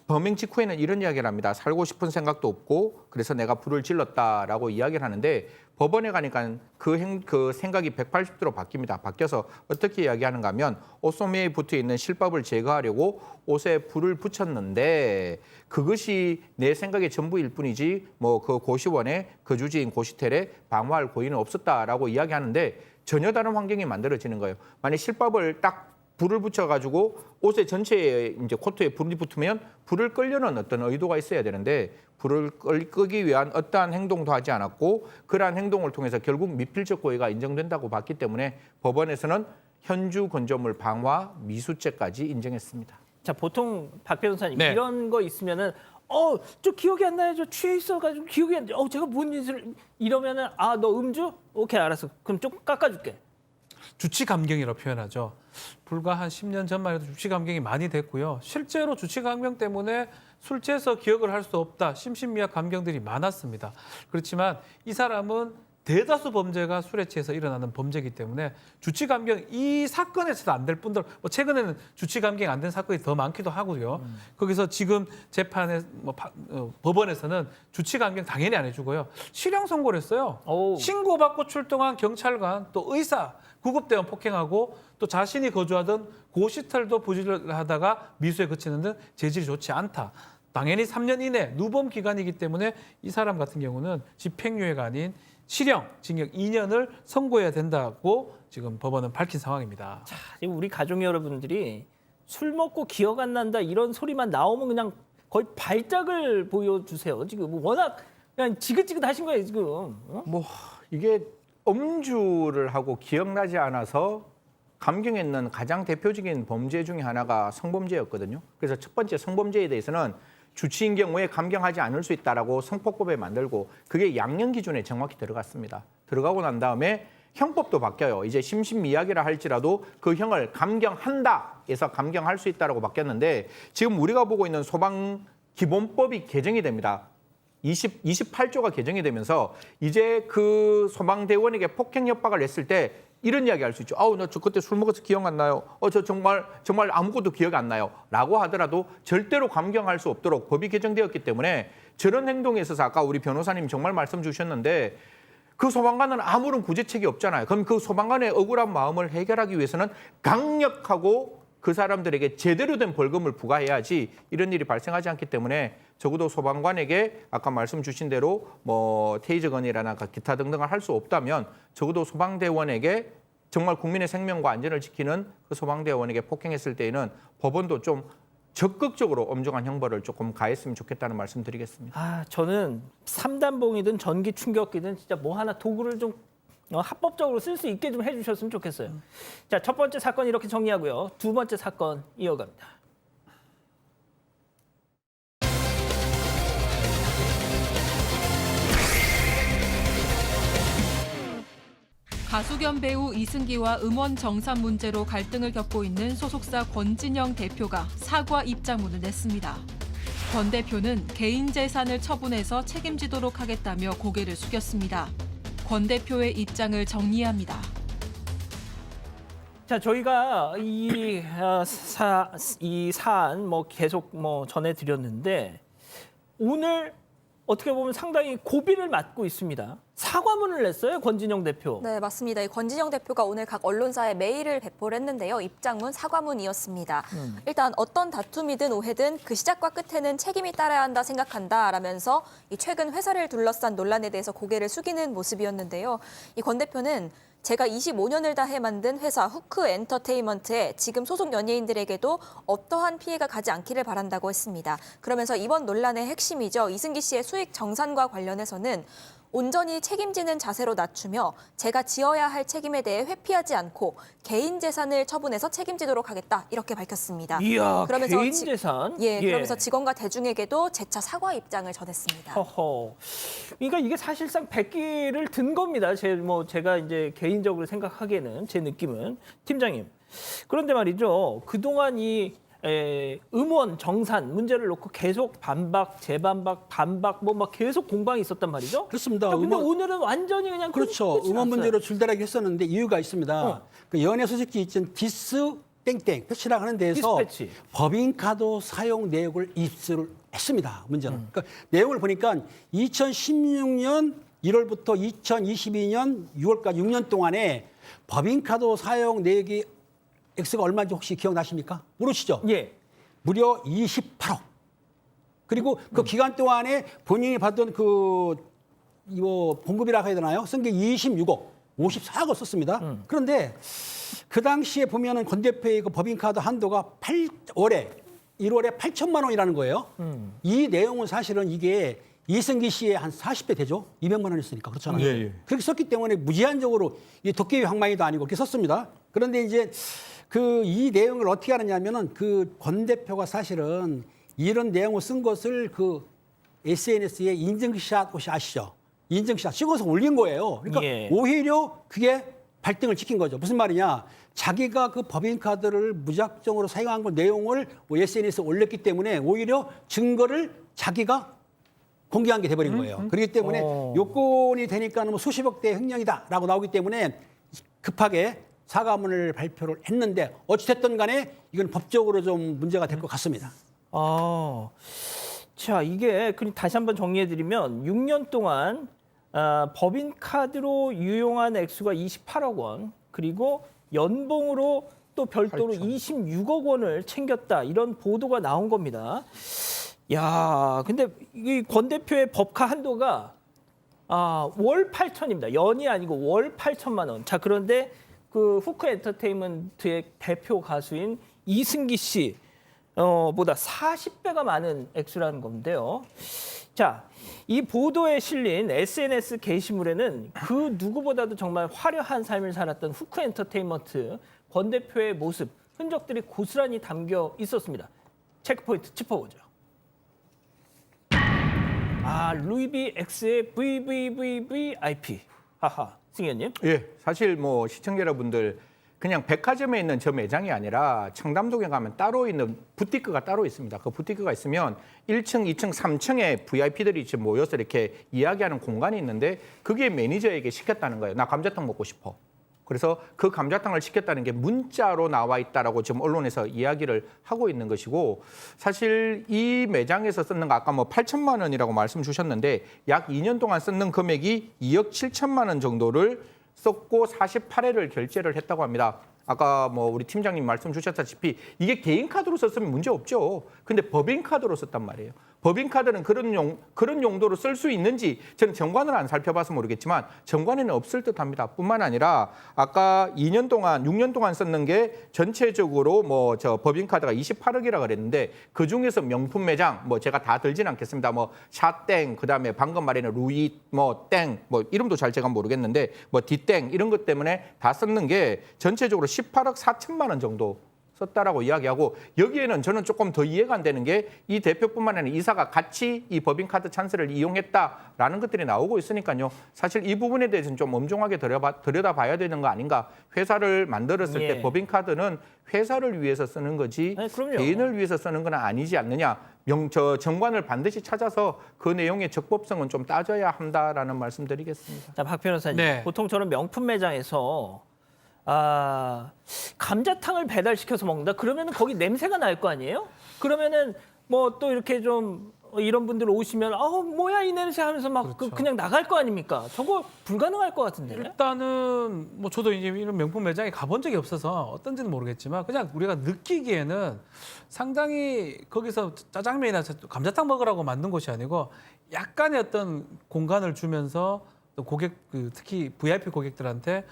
E: 범행 직후에는 이런 이야기를 합니다. 살고 싶은 생각도 없고 그래서 내가 불을 질렀다라고 이야기를 하는데 법원에 가니까 그 생각이 180도로 바뀝니다. 바뀌어서 어떻게 이야기하는가 하면 옷소매에 붙어 있는 실밥을 제거하려고 옷에 불을 붙였는데 그것이 내 생각의 전부일 뿐이지 뭐 그 고시원에 거주지인 고시텔에 방화할 고의는 없었다라고 이야기하는데 전혀 다른 환경이 만들어지는 거예요. 만약 실밥을 딱 불을 붙여가지고 옷의 전체에 이제 코트에 불이 붙으면 불을 끌려는 어떤 의도가 있어야 되는데 불을 끄기 위한 어떠한 행동도 하지 않았고 그러한 행동을 통해서 결국 미필적 고의가 인정된다고 봤기 때문에 법원에서는 현주 건조물 방화 미수죄까지 인정했습니다.
B: 자, 보통 박 변호사님
C: 네.
B: 이런 거 있으면은 저 기억이 안 나요. 저 취해 있어가지고 기억이 안 나. 제가 뭔 짓을 이러면은 너 음주? 오케이, 알았어. 그럼 좀 깎아줄게.
C: 주치감경이라고 표현하죠. 불과 한 10년 전만 해도 주치감경이 많이 됐고요. 실제로 주치감경 때문에 술 취해서 기억을 할 수 없다. 심신미약 감경들이 많았습니다. 그렇지만 이 사람은 대다수 범죄가 술에 취해서 일어나는 범죄이기 때문에 주치감경 이 사건에서도 안 될 뿐더러 최근에는 주치감경이 안 된 사건이 더 많기도 하고요. 거기서 지금 재판에 법원에서는 주치감경 당연히 안 해주고요. 실형 선고를 했어요.
B: 오.
C: 신고받고 출동한 경찰관 또 의사 구급대원 폭행하고 또 자신이 거주하던 고시텔도 부지를 하다가 미수에 그치는 등 재질이 좋지 않다. 당연히 3년 이내 누범 기간이기 때문에 이 사람 같은 경우는 집행유예가 아닌 실형, 징역 2년을 선고해야 된다고 지금 법원은 밝힌 상황입니다.
B: 지금 우리 가족 여러분들이 술 먹고 기억 안 난다 이런 소리만 나오면 그냥 거의 발작을 보여주세요. 지금 워낙 그냥 지긋지긋하신 거예요, 지금.
E: 뭐 이게 음주를 하고 기억나지 않아서 감경했는 가장 대표적인 범죄 중에 하나가 성범죄였거든요. 그래서 첫 번째 성범죄에 대해서는 주치인 경우에 감경하지 않을 수 있다라고 성폭법에 만들고 그게 양형 기준에 정확히 들어갔습니다. 들어가고 난 다음에 형법도 바뀌어요. 이제 심신미약이라 할지라도 그 형을 감경한다 해서 감경할 수 있다라고 바뀌었는데 지금 우리가 보고 있는 소방기본법이 개정이 됩니다. 28조가 개정이 되면서 이제 그 소방대원에게 폭행 협박을 했을 때 이런 이야기 할 수 있죠. 나 저 그때 술 먹어서 기억 안 나요. 저 정말 아무것도 기억이 안 나요. 라고 하더라도 절대로 감경할 수 없도록 법이 개정되었기 때문에 저런 행동에 있어서 아까 우리 변호사님 정말 말씀 주셨는데 그 소방관은 아무런 구제책이 없잖아요. 그럼 그 소방관의 억울한 마음을 해결하기 위해서는 강력하고 그 사람들에게 제대로 된 벌금을 부과해야지 이런 일이 발생하지 않기 때문에 적어도 소방관에게 아까 말씀 주신 대로 뭐 테이저건이라나 기타 등등을 할 수 없다면 적어도 소방대원에게 정말 국민의 생명과 안전을 지키는 그 소방대원에게 폭행했을 때에는 법원도 좀 적극적으로 엄중한 형벌을 조금 가했으면 좋겠다는 말씀 드리겠습니다.
B: 저는 삼단봉이든 전기 충격기든 진짜 뭐 하나 도구를 좀 합법적으로 쓸 수 있게 좀 해주셨으면 좋겠어요. 자, 첫 번째 사건 이렇게 정리하고요. 두 번째 사건 이어갑니다.
A: 가수 겸 배우 이승기와 음원 정산 문제로 갈등을 겪고 있는 소속사 권진영 대표가 사과 입장문을 냈습니다. 권 대표는 개인 재산을 처분해서 책임지도록 하겠다며 고개를 숙였습니다. 권 대표의 입장을 정리합니다.
B: 자, 저희가 이 사안 계속 전해드렸는데 오늘 어떻게 보면 상당히 고비를 맞고 있습니다. 사과문을 냈어요, 권진영 대표.
D: 네, 맞습니다. 이 권진영 대표가 오늘 각 언론사에 메일을 배포를 했는데요. 입장문, 사과문이었습니다. 일단 어떤 다툼이든 오해든 그 시작과 끝에는 책임이 따라야 한다 생각한다라면서 이 최근 회사를 둘러싼 논란에 대해서 고개를 숙이는 모습이었는데요. 이 권 대표는 제가 25년을 다해 만든 회사 후크 엔터테인먼트에 지금 소속 연예인들에게도 어떠한 피해가 가지 않기를 바란다고 했습니다. 그러면서 이번 논란의 핵심이죠. 이승기 씨의 수익 정산과 관련해서는 온전히 책임지는 자세로 낮추며 제가 지어야 할 책임에 대해 회피하지 않고 개인 재산을 처분해서 책임지도록 하겠다 이렇게 밝혔습니다.
B: 이야,
D: 그러면서
B: 개인 재산?
D: 그러면서 직원과 대중에게도 재차 사과 입장을 전했습니다.
B: 허허. 그러니까 이게 사실상 백기를 든 겁니다. 제가 이제 개인적으로 생각하기에는 제 느낌은 팀장님. 그런데 말이죠. 그동안 이 음원 정산 문제를 놓고 계속 반박, 재반박, 반박 막 계속 공방이 있었단 말이죠.
F: 그렇습니다.
B: 근데 오늘은 완전히 그냥
F: 그렇죠.
B: 끝이
F: 음원
B: 났어요.
F: 문제로 줄다리기 했었는데 이유가 있습니다. 그 연예 소식지 있던 디스 땡땡 패치라고 하는 데에서
B: 디스패치.
F: 법인카드 사용 내역을 입수를 했습니다. 문제는. 그러니까 내용을 보니까 2016년 1월부터 2022년 6월까지 6년 동안에 법인카드 사용 내역이 액수가 얼마인지 혹시 기억나십니까? 모르시죠?
B: 예.
F: 무려 28억. 그리고 그 기간 동안에 본인이 받던 봉급이라고 해야 되나요? 쓴 게 26억, 54억을 썼습니다. 그런데 그 당시에 보면은 권 대표의 그 법인카드 한도가 1월에 8천만 원이라는 거예요. 이 내용은 사실은 이게 이승기 씨의 한 40배 되죠? 200만 원이었으니까 그렇잖아요.
E: 예.
F: 그렇게 썼기 때문에 무제한적으로 이 도깨비 황망이도 아니고 그렇게 썼습니다. 그런데 이제 이 내용을 어떻게 하느냐면은 그 권 대표가 사실은 이런 내용을 쓴 것을 그 SNS에 인증샷 혹시 아시죠? 인증샷 찍어서 올린 거예요. 그러니까
B: 예.
F: 오히려 그게 발등을 찍힌 거죠. 무슨 말이냐? 자기가 그 법인카드를 무작정으로 사용한 그 내용을 SNS에 올렸기 때문에 오히려 증거를 자기가 공개한 게 돼버린 거예요. 그렇기 때문에 요건이 되니까 뭐 수십억 대 횡령이다라고 나오기 때문에 급하게 사과문을 발표를 했는데 어찌됐든 간에 이건 법적으로 좀 문제가 될 것 같습니다.
B: 자, 이게 다시 한번 정리해드리면 6년 동안 법인카드로 유용한 액수가 28억 원, 그리고 연봉으로 또 별도로 26억 원을 챙겼다. 이런 보도가 나온 겁니다. 야, 근데 이 권 대표의 법카 한도가 월 8천입니다. 연이 아니고 월 8천만 원. 자, 그런데 그 후크 엔터테인먼트의 대표 가수인 이승기 씨 보다 40배가 많은 액수라는 건데요. 자, 이 보도에 실린 SNS 게시물에는 그 누구보다도 정말 화려한 삶을 살았던 후크 엔터테인먼트 권 대표의 모습, 흔적들이 고스란히 담겨 있었습니다. 체크포인트 짚어보죠. 루이비 X의 VVVVIP. 하하, 승희 의원님.
E: 예, 사실 뭐 시청자 여러분들 그냥 백화점에 있는 저 매장이 아니라 청담동에 가면 따로 있는 부티크가 따로 있습니다. 그 부티크가 있으면 1층, 2층, 3층에 VIP들이 지금 모여서 이렇게 이야기하는 공간이 있는데 그게 매니저에게 시켰다는 거예요. 나 감자탕 먹고 싶어. 그래서 그 감자탕을 시켰다는 게 문자로 나와 있다라고 지금 언론에서 이야기를 하고 있는 것이고, 사실 이 매장에서 썼는 거 아까 뭐 8천만 원이라고 말씀 주셨는데 약 2년 동안 썼는 금액이 2억 7천만 원 정도를 썼고 48회를 결제를 했다고 합니다. 아까 뭐 우리 팀장님 말씀 주셨다시피 이게 개인 카드로 썼으면 문제 없죠. 근데 법인 카드로 썼단 말이에요. 법인 카드는 그런 용도로 쓸 수 있는지 저는 정관을 안 살펴봐서 모르겠지만 정관에는 없을 듯합니다. 뿐만 아니라 아까 2년 동안 6년 동안 썼는 게 전체적으로 뭐 저 법인 카드가 28억이라 그랬는데 그 중에서 명품 매장 뭐 제가 다 들진 않겠습니다. 뭐 샤땡, 그다음에 방금 말하는 루이 뭐 땡, 뭐 이름도 잘 제가 모르겠는데 뭐 디땡 이런 것 때문에 다 썼는 게 전체적으로 18억 4천만 원 정도 썼다라고 이야기하고 여기에는 저는 조금 더 이해가 안 되는 게 이 대표뿐만 아니라 이사가 같이 이 법인카드 찬스를 이용했다라는 것들이 나오고 있으니까요. 사실 이 부분에 대해서는 좀 엄중하게 들여다봐야 되는 거 아닌가. 회사를 만들었을
B: 예.
E: 때 법인카드는 회사를 위해서 쓰는 거지
B: 네, 그럼요.
E: 개인을 위해서 쓰는 건 아니지 않느냐. 정관을 반드시 찾아서 그 내용의 적법성은 좀 따져야 한다라는 말씀드리겠습니다.
B: 자, 박 변호사님.
C: 네.
B: 보통 저는 명품 매장에서 감자탕을 배달시켜서 먹는다. 그러면은 거기 냄새가 날 거 아니에요? 그러면은 뭐 또 이렇게 좀 이런 분들 오시면 뭐야 이 냄새 하면서 막
C: 그렇죠.
B: 그냥 나갈 거 아닙니까? 저거 불가능할 것 같은데.
C: 일단은 뭐 저도 이제 이런 명품 매장에 가본 적이 없어서 어떤지는 모르겠지만 그냥 우리가 느끼기에는 상당히 거기서 짜장면이나 감자탕 먹으라고 만든 곳이 아니고 약간의 어떤 공간을 주면서 또 고객 특히 VIP 고객들한테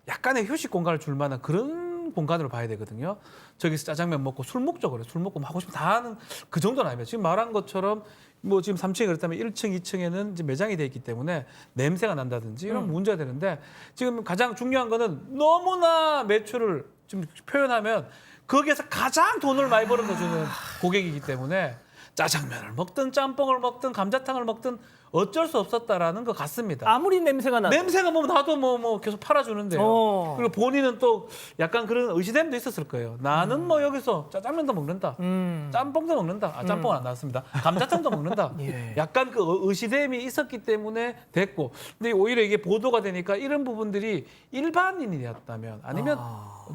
C: 약간의 휴식 공간을 줄 만한 그런 공간으로 봐야 되거든요. 저기서 짜장면 먹고 술 먹죠, 그래. 술 먹고 뭐 하고 싶으면 다 하는 그 정도는 아닙니다. 지금 말한 것처럼 뭐 지금 3층에 그렇다면 1층, 2층에는 이제 매장이 돼 있기 때문에 냄새가 난다든지 이런 문제가 되는데 지금 가장 중요한 거는 너무나 매출을 좀 표현하면 거기에서 가장 돈을 많이 벌어주는 고객이기 때문에 짜장면을 먹든 짬뽕을 먹든 감자탕을 먹든 어쩔 수 없었다라는 것 같습니다.
B: 아무리 냄새가 나도.
C: 냄새가 뭐 나도 뭐 계속 팔아주는데요. 그리고 본인은 또 약간 그런 의시됨도 있었을 거예요. 나는 뭐 여기서 짜장면도 먹는다, 짬뽕도 먹는다. 짬뽕은 안 나왔습니다. 감자탕도 먹는다.
B: 예.
C: 약간 그 의시됨이 있었기 때문에 됐고, 근데 오히려 이게 보도가 되니까 이런 부분들이 일반인이었다면 아니면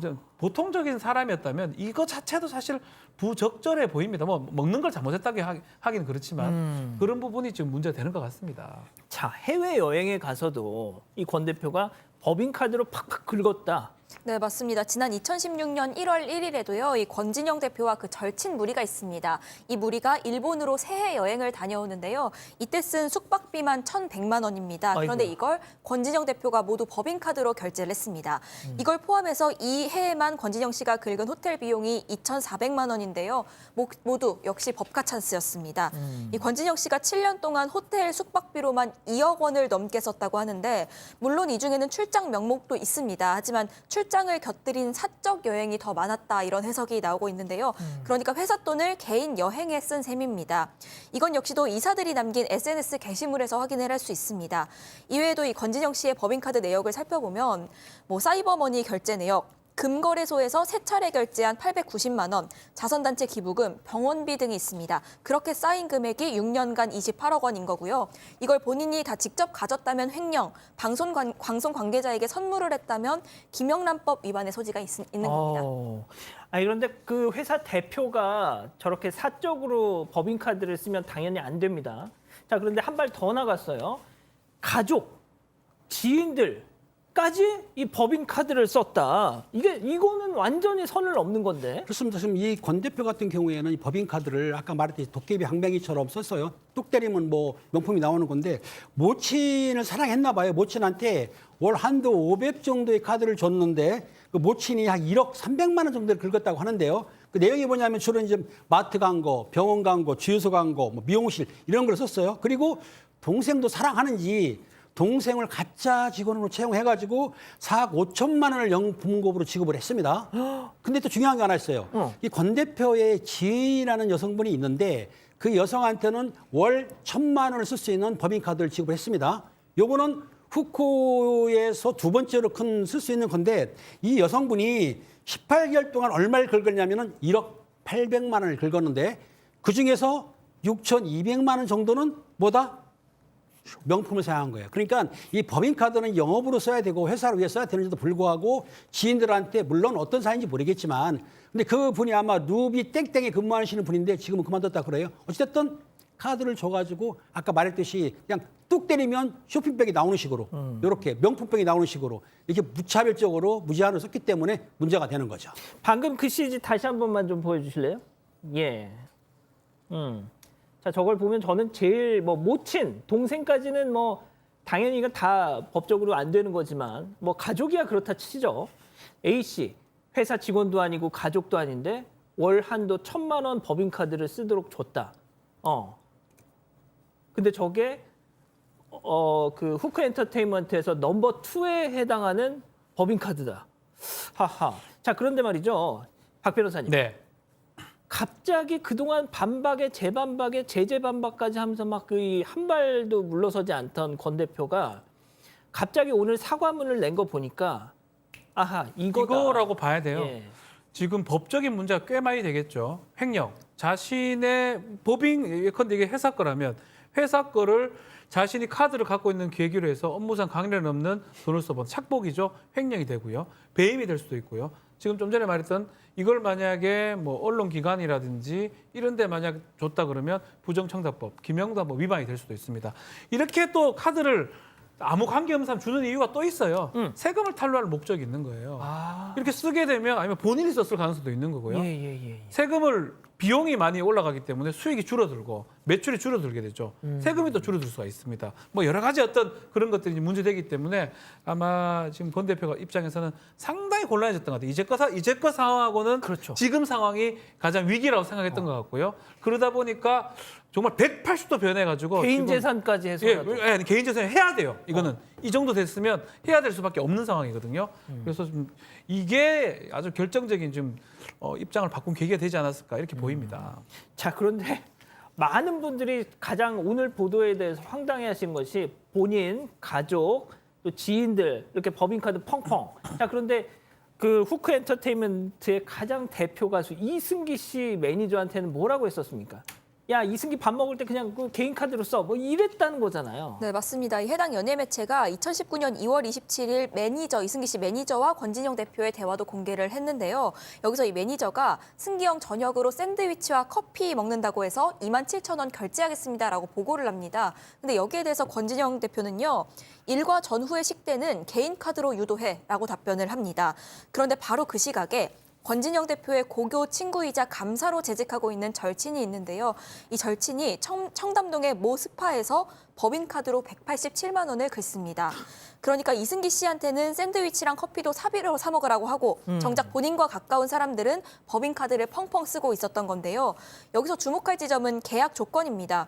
C: 좀 보통적인 사람이었다면 이거 자체도 사실 부적절해 보입니다. 뭐 먹는 걸 잘못했다고 하긴 그렇지만 그런 부분이 지금 문제가 되는 것 같습니다.
B: 자, 해외 여행에 가서도 이 권 대표가 법인카드로 팍팍 긁었다.
D: 네, 맞습니다. 지난 2016년 1월 1일에도요, 이 권진영 대표와 그 절친 무리가 있습니다. 이 무리가 일본으로 새해 여행을 다녀오는데요. 이때 쓴 숙박비만 1,100만 원입니다. 그런데
B: 아이고야.
D: 이걸 권진영 대표가 모두 법인카드로 결제를 했습니다. 이걸 포함해서 이 해에만 권진영 씨가 긁은 호텔 비용이 2,400만 원인데요. 모두 역시 법카 찬스였습니다. 이 권진영 씨가 7년 동안 호텔 숙박비로만 2억 원을 넘게 썼다고 하는데 물론 이 중에는 출장 명목도 있습니다. 하지만 출장을 곁들인 사적 여행이 더 많았다 이런 해석이 나오고 있는데요. 그러니까 회사 돈을 개인 여행에 쓴 셈입니다. 이건 역시도 이사들이 남긴 SNS 게시물에서 확인을 할 수 있습니다. 이외에도 이 권진영 씨의 법인카드 내역을 살펴보면 뭐 사이버머니 결제 내역, 금거래소에서 3차례 결제한 890만 원, 자선단체 기부금, 병원비 등이 있습니다. 그렇게 쌓인 금액이 6년간 28억 원인 거고요. 이걸 본인이 다 직접 가졌다면 횡령, 방송 관계자에게 선물을 했다면 김영란법 위반의 소지가 있는 겁니다.
B: 그런데 그 회사 대표가 저렇게 사적으로 법인카드를 쓰면 당연히 안 됩니다. 자, 그런데 한 발 더 나갔어요. 가족, 지인들까지 이 법인카드를 썼다. 이거는 완전히 선을 넘는 건데.
F: 그렇습니다. 지금 이 권 대표 같은 경우에는 이 법인카드를 아까 말했듯이 도깨비 항뱅이처럼 썼어요. 뚝 때리면 뭐 명품이 나오는 건데 모친을 사랑했나 봐요. 모친한테 월 한도 500 정도의 카드를 줬는데 그 모친이 한 1억 300만 원 정도를 긁었다고 하는데요. 그 내용이 뭐냐면 주로 이제 마트 간 거, 병원 간 거, 주유소 간 거, 뭐 미용실 이런 걸 썼어요. 그리고 동생도 사랑하는지 동생을 가짜 직원으로 채용해가지고 4억 5천만 원을 영부모급으로 지급을 했습니다. 근데 또 중요한 게 하나 있어요. 이 권 대표의 지인이라는 여성분이 있는데 그 여성한테는 월 1,000만 원을 쓸 수 있는 법인카드를 지급했습니다. 요거는 후코에서 두 번째로 큰 쓸 수 있는 건데 이 여성분이 18개월 동안 얼마를 긁었냐면은 1억 800만 원을 긁었는데 그중에서 6,200만 원 정도는 뭐다? 명품을 사용한 거예요. 그러니까 이 법인카드는 영업으로 써야 되고 회사를 위해 써야 되는지도 불구하고 지인들한테 물론 어떤 사이인지 모르겠지만 근데 그 분이 아마 루비 땡땡에 근무하시는 분인데 지금은 그만뒀다 그래요. 어쨌든 카드를 줘가지고 아까 말했듯이 그냥 뚝 때리면 쇼핑백이 나오는 식으로 이렇게 명품백이 나오는 식으로 이렇게 무차별적으로 무제한으로 썼기 때문에 문제가 되는 거죠.
B: 방금 그 CG 다시 한 번만 좀 보여주실래요? 예. 자, 저걸 보면 저는 제일 뭐 모친, 동생까지는 뭐 당연히 이건 다 법적으로 안 되는 거지만 뭐 가족이야 그렇다 치죠. A 씨, 회사 직원도 아니고 가족도 아닌데 월 한도 1,000만 원 법인카드를 쓰도록 줬다. 근데 저게 그 후크 엔터테인먼트에서 넘버 2에 해당하는 법인카드다. 하하. 자, 그런데 말이죠. 박 변호사님.
C: 네.
B: 갑자기 그동안 반박에 재반박에 재재반박까지 하면서 막 그 한 발도 물러서지 않던 권 대표가 갑자기 오늘 사과문을 낸 거 보니까 아하
C: 이거라고 봐야 돼요.
B: 예.
C: 지금 법적인 문제가 꽤 많이 되겠죠. 횡령. 자신의 법인 예컨대 이게 회사 거라면 회사 거를 자신이 카드를 갖고 있는 계기로 해서 업무상 강령을 넘는 돈을 써본 착복이죠. 횡령이 되고요. 배임이 될 수도 있고요. 지금 좀 전에 말했던 이걸 만약에 뭐 언론기관이라든지 이런 데 만약 줬다 그러면 부정청탁법, 김영란법 위반이 될 수도 있습니다. 이렇게 또 카드를 아무 관계없는 사람 주는 이유가 또 있어요. 세금을 탈루할 목적이 있는 거예요. 이렇게 쓰게 되면 아니면 본인이 썼을 가능성도 있는 거고요.
B: 예.
C: 세금을 비용이 많이 올라가기 때문에 수익이 줄어들고 매출이 줄어들게 되죠. 세금이 또 줄어들 수가 있습니다. 뭐 여러 가지 어떤 그런 것들이 문제되기 때문에 아마 지금 권 대표가 입장에서는 상당히 곤란해졌던 것 같아요. 이제껏 상황하고는
B: 그렇죠.
C: 지금 상황이 가장 위기라고 생각했던 것 같고요. 그러다 보니까 정말 180도 변해가지고
B: 개인
C: 지금
B: 재산까지 해서
C: 개인 재산 해야 돼요. 이거는 이 정도 됐으면 해야 될 수밖에 없는 상황이거든요. 그래서 좀 이게 아주 결정적인 좀 입장을 바꾼 계기가 되지 않았을까 이렇게 보입니다.
B: 자, 그런데 많은 분들이 가장 오늘 보도에 대해서 황당해하신 것이 본인, 가족, 또 지인들 이렇게 법인카드 펑펑. 자, 그런데 그 후크 엔터테인먼트의 가장 대표 가수 이승기 씨 매니저한테는 뭐라고 했었습니까? 야, 이승기 밥 먹을 때 그냥 그 개인 카드로 써. 뭐 이랬다는 거잖아요.
D: 네, 맞습니다. 이 해당 연예 매체가 2019년 2월 27일 이승기 씨 매니저와 권진영 대표의 대화도 공개를 했는데요. 여기서 이 매니저가 승기 형 저녁으로 샌드위치와 커피 먹는다고 해서 27,000원 결제하겠습니다라고 보고를 합니다. 근데 여기에 대해서 권진영 대표는요. 일과 전후의 식대는 개인 카드로 유도해라고 답변을 합니다. 그런데 바로 그 시각에 권진영 대표의 고교 친구이자 감사로 재직하고 있는 절친이 있는데요. 이 절친이 청담동의 모 스파에서 법인카드로 187만 원을 긁습니다. 그러니까 이승기 씨한테는 샌드위치랑 커피도 사비로 사 먹으라고 하고 정작 본인과 가까운 사람들은 법인카드를 펑펑 쓰고 있었던 건데요. 여기서 주목할 지점은 계약 조건입니다.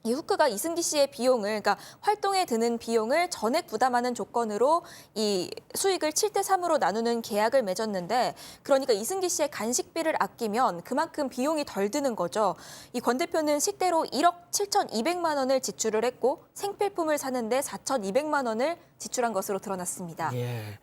D: 이 후크가 이승기 씨의 비용을, 그러니까 활동에 드는 비용을 전액 부담하는 조건으로 이 수익을 7대3으로 나누는 계약을 맺었는데, 그러니까 이승기 씨의 간식비를 아끼면 그만큼 비용이 덜 드는 거죠. 이 권 대표는 식대로 1억 7,200만 원을 지출을 했고 생필품을 사는데 4,200만 원을 지출한 것으로 드러났습니다.
B: 예.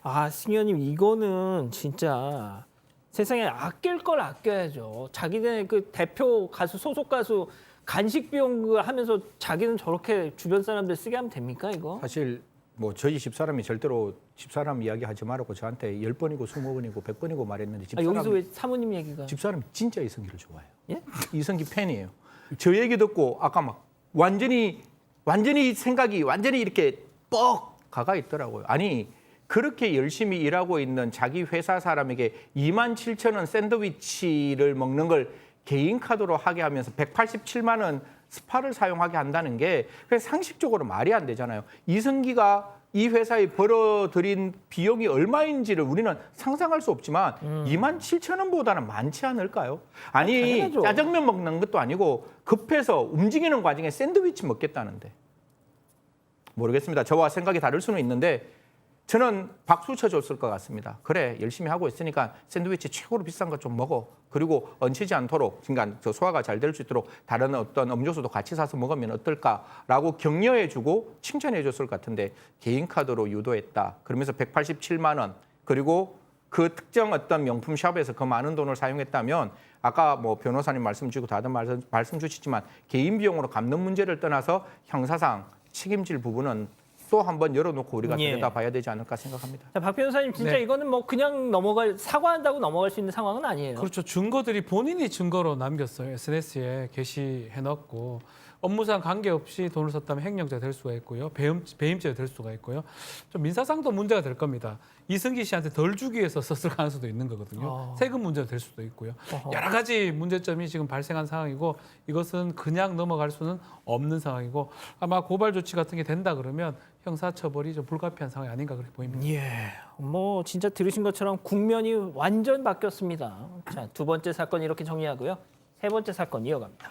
B: 아, 승현님 이거는 진짜 세상에 아낄 걸 아껴야죠. 자기네 그 대표 가수 소속 가수 간식 비용 하면서 자기는 저렇게 주변 사람들 쓰게 하면 됩니까 이거?
E: 사실 뭐 저희 집사람이 절대로 집사람 이야기하지 말라고 저한테 10번이고 20번이고 100번이고 말했는데
B: 아, 여기서 왜 사모님 얘기가?
E: 집사람이 진짜 이승기를 좋아해요.
B: 예?
E: 이승기 팬이에요. 저 얘기 듣고 아까 막 완전히 생각이 완전히 이렇게 뻑 가가 있더라고요. 아니 그렇게 열심히 일하고 있는 자기 회사 사람에게 27,000원 샌드위치를 먹는 걸 개인 카드로 하게 하면서 187만 원 스파를 사용하게 한다는 게 그냥 상식적으로 말이 안 되잖아요. 이승기가 이 회사에 벌어들인 비용이 얼마인지를 우리는 상상할 수 없지만 27,000원보다는 많지 않을까요? 아니
B: 당연하죠.
E: 짜장면 먹는 것도 아니고 급해서 움직이는 과정에 샌드위치 먹겠다는데 모르겠습니다. 저와 생각이 다를 수는 있는데 저는 박수 쳐줬을 것 같습니다. 그래 열심히 하고 있으니까 샌드위치 최고로 비싼 거 좀 먹어. 그리고 얹히지 않도록 그러니까 저 소화가 잘 될 수 있도록 다른 어떤 음료수도 같이 사서 먹으면 어떨까라고 격려해주고 칭찬해줬을 것 같은데 개인 카드로 유도했다. 그러면서 187만 원 그리고 그 특정 어떤 명품 샵에서 그 많은 돈을 사용했다면 아까 뭐 변호사님 말씀 주시고 다들 말씀 주시지만 개인 비용으로 갚는 문제를 떠나서 형사상 책임질 부분은 또 한번 열어놓고 우리가
B: 예.
E: 들여다봐야 되지 않을까 생각합니다.
B: 자, 박 변호사님 진짜
C: 네.
B: 이거는 뭐 그냥 사과한다고 넘어갈 수 있는 상황은 아니에요.
C: 그렇죠. 증거들이 본인이 증거로 남겼어요. SNS에 게시해놨고 업무상 관계없이 돈을 썼다면 횡령죄가 될 수가 있고요. 배임죄가 될 수가 있고요. 좀 민사상도 문제가 될 겁니다. 이승기 씨한테 덜 주기 위해서 썼을 가능성도 있는 거거든요. 세금 문제가 될 수도 있고요. 여러 가지 문제점이 지금 발생한 상황이고 이것은 그냥 넘어갈 수는 없는 상황이고 아마 고발 조치 같은 게 된다 그러면 형사처벌이 좀 불가피한 상황이 아닌가 그렇게 보입니다.
B: 예, 뭐 진짜 들으신 것처럼 국면이 완전 바뀌었습니다. 자, 두 번째 사건 이렇게 정리하고요. 세 번째 사건 이어갑니다.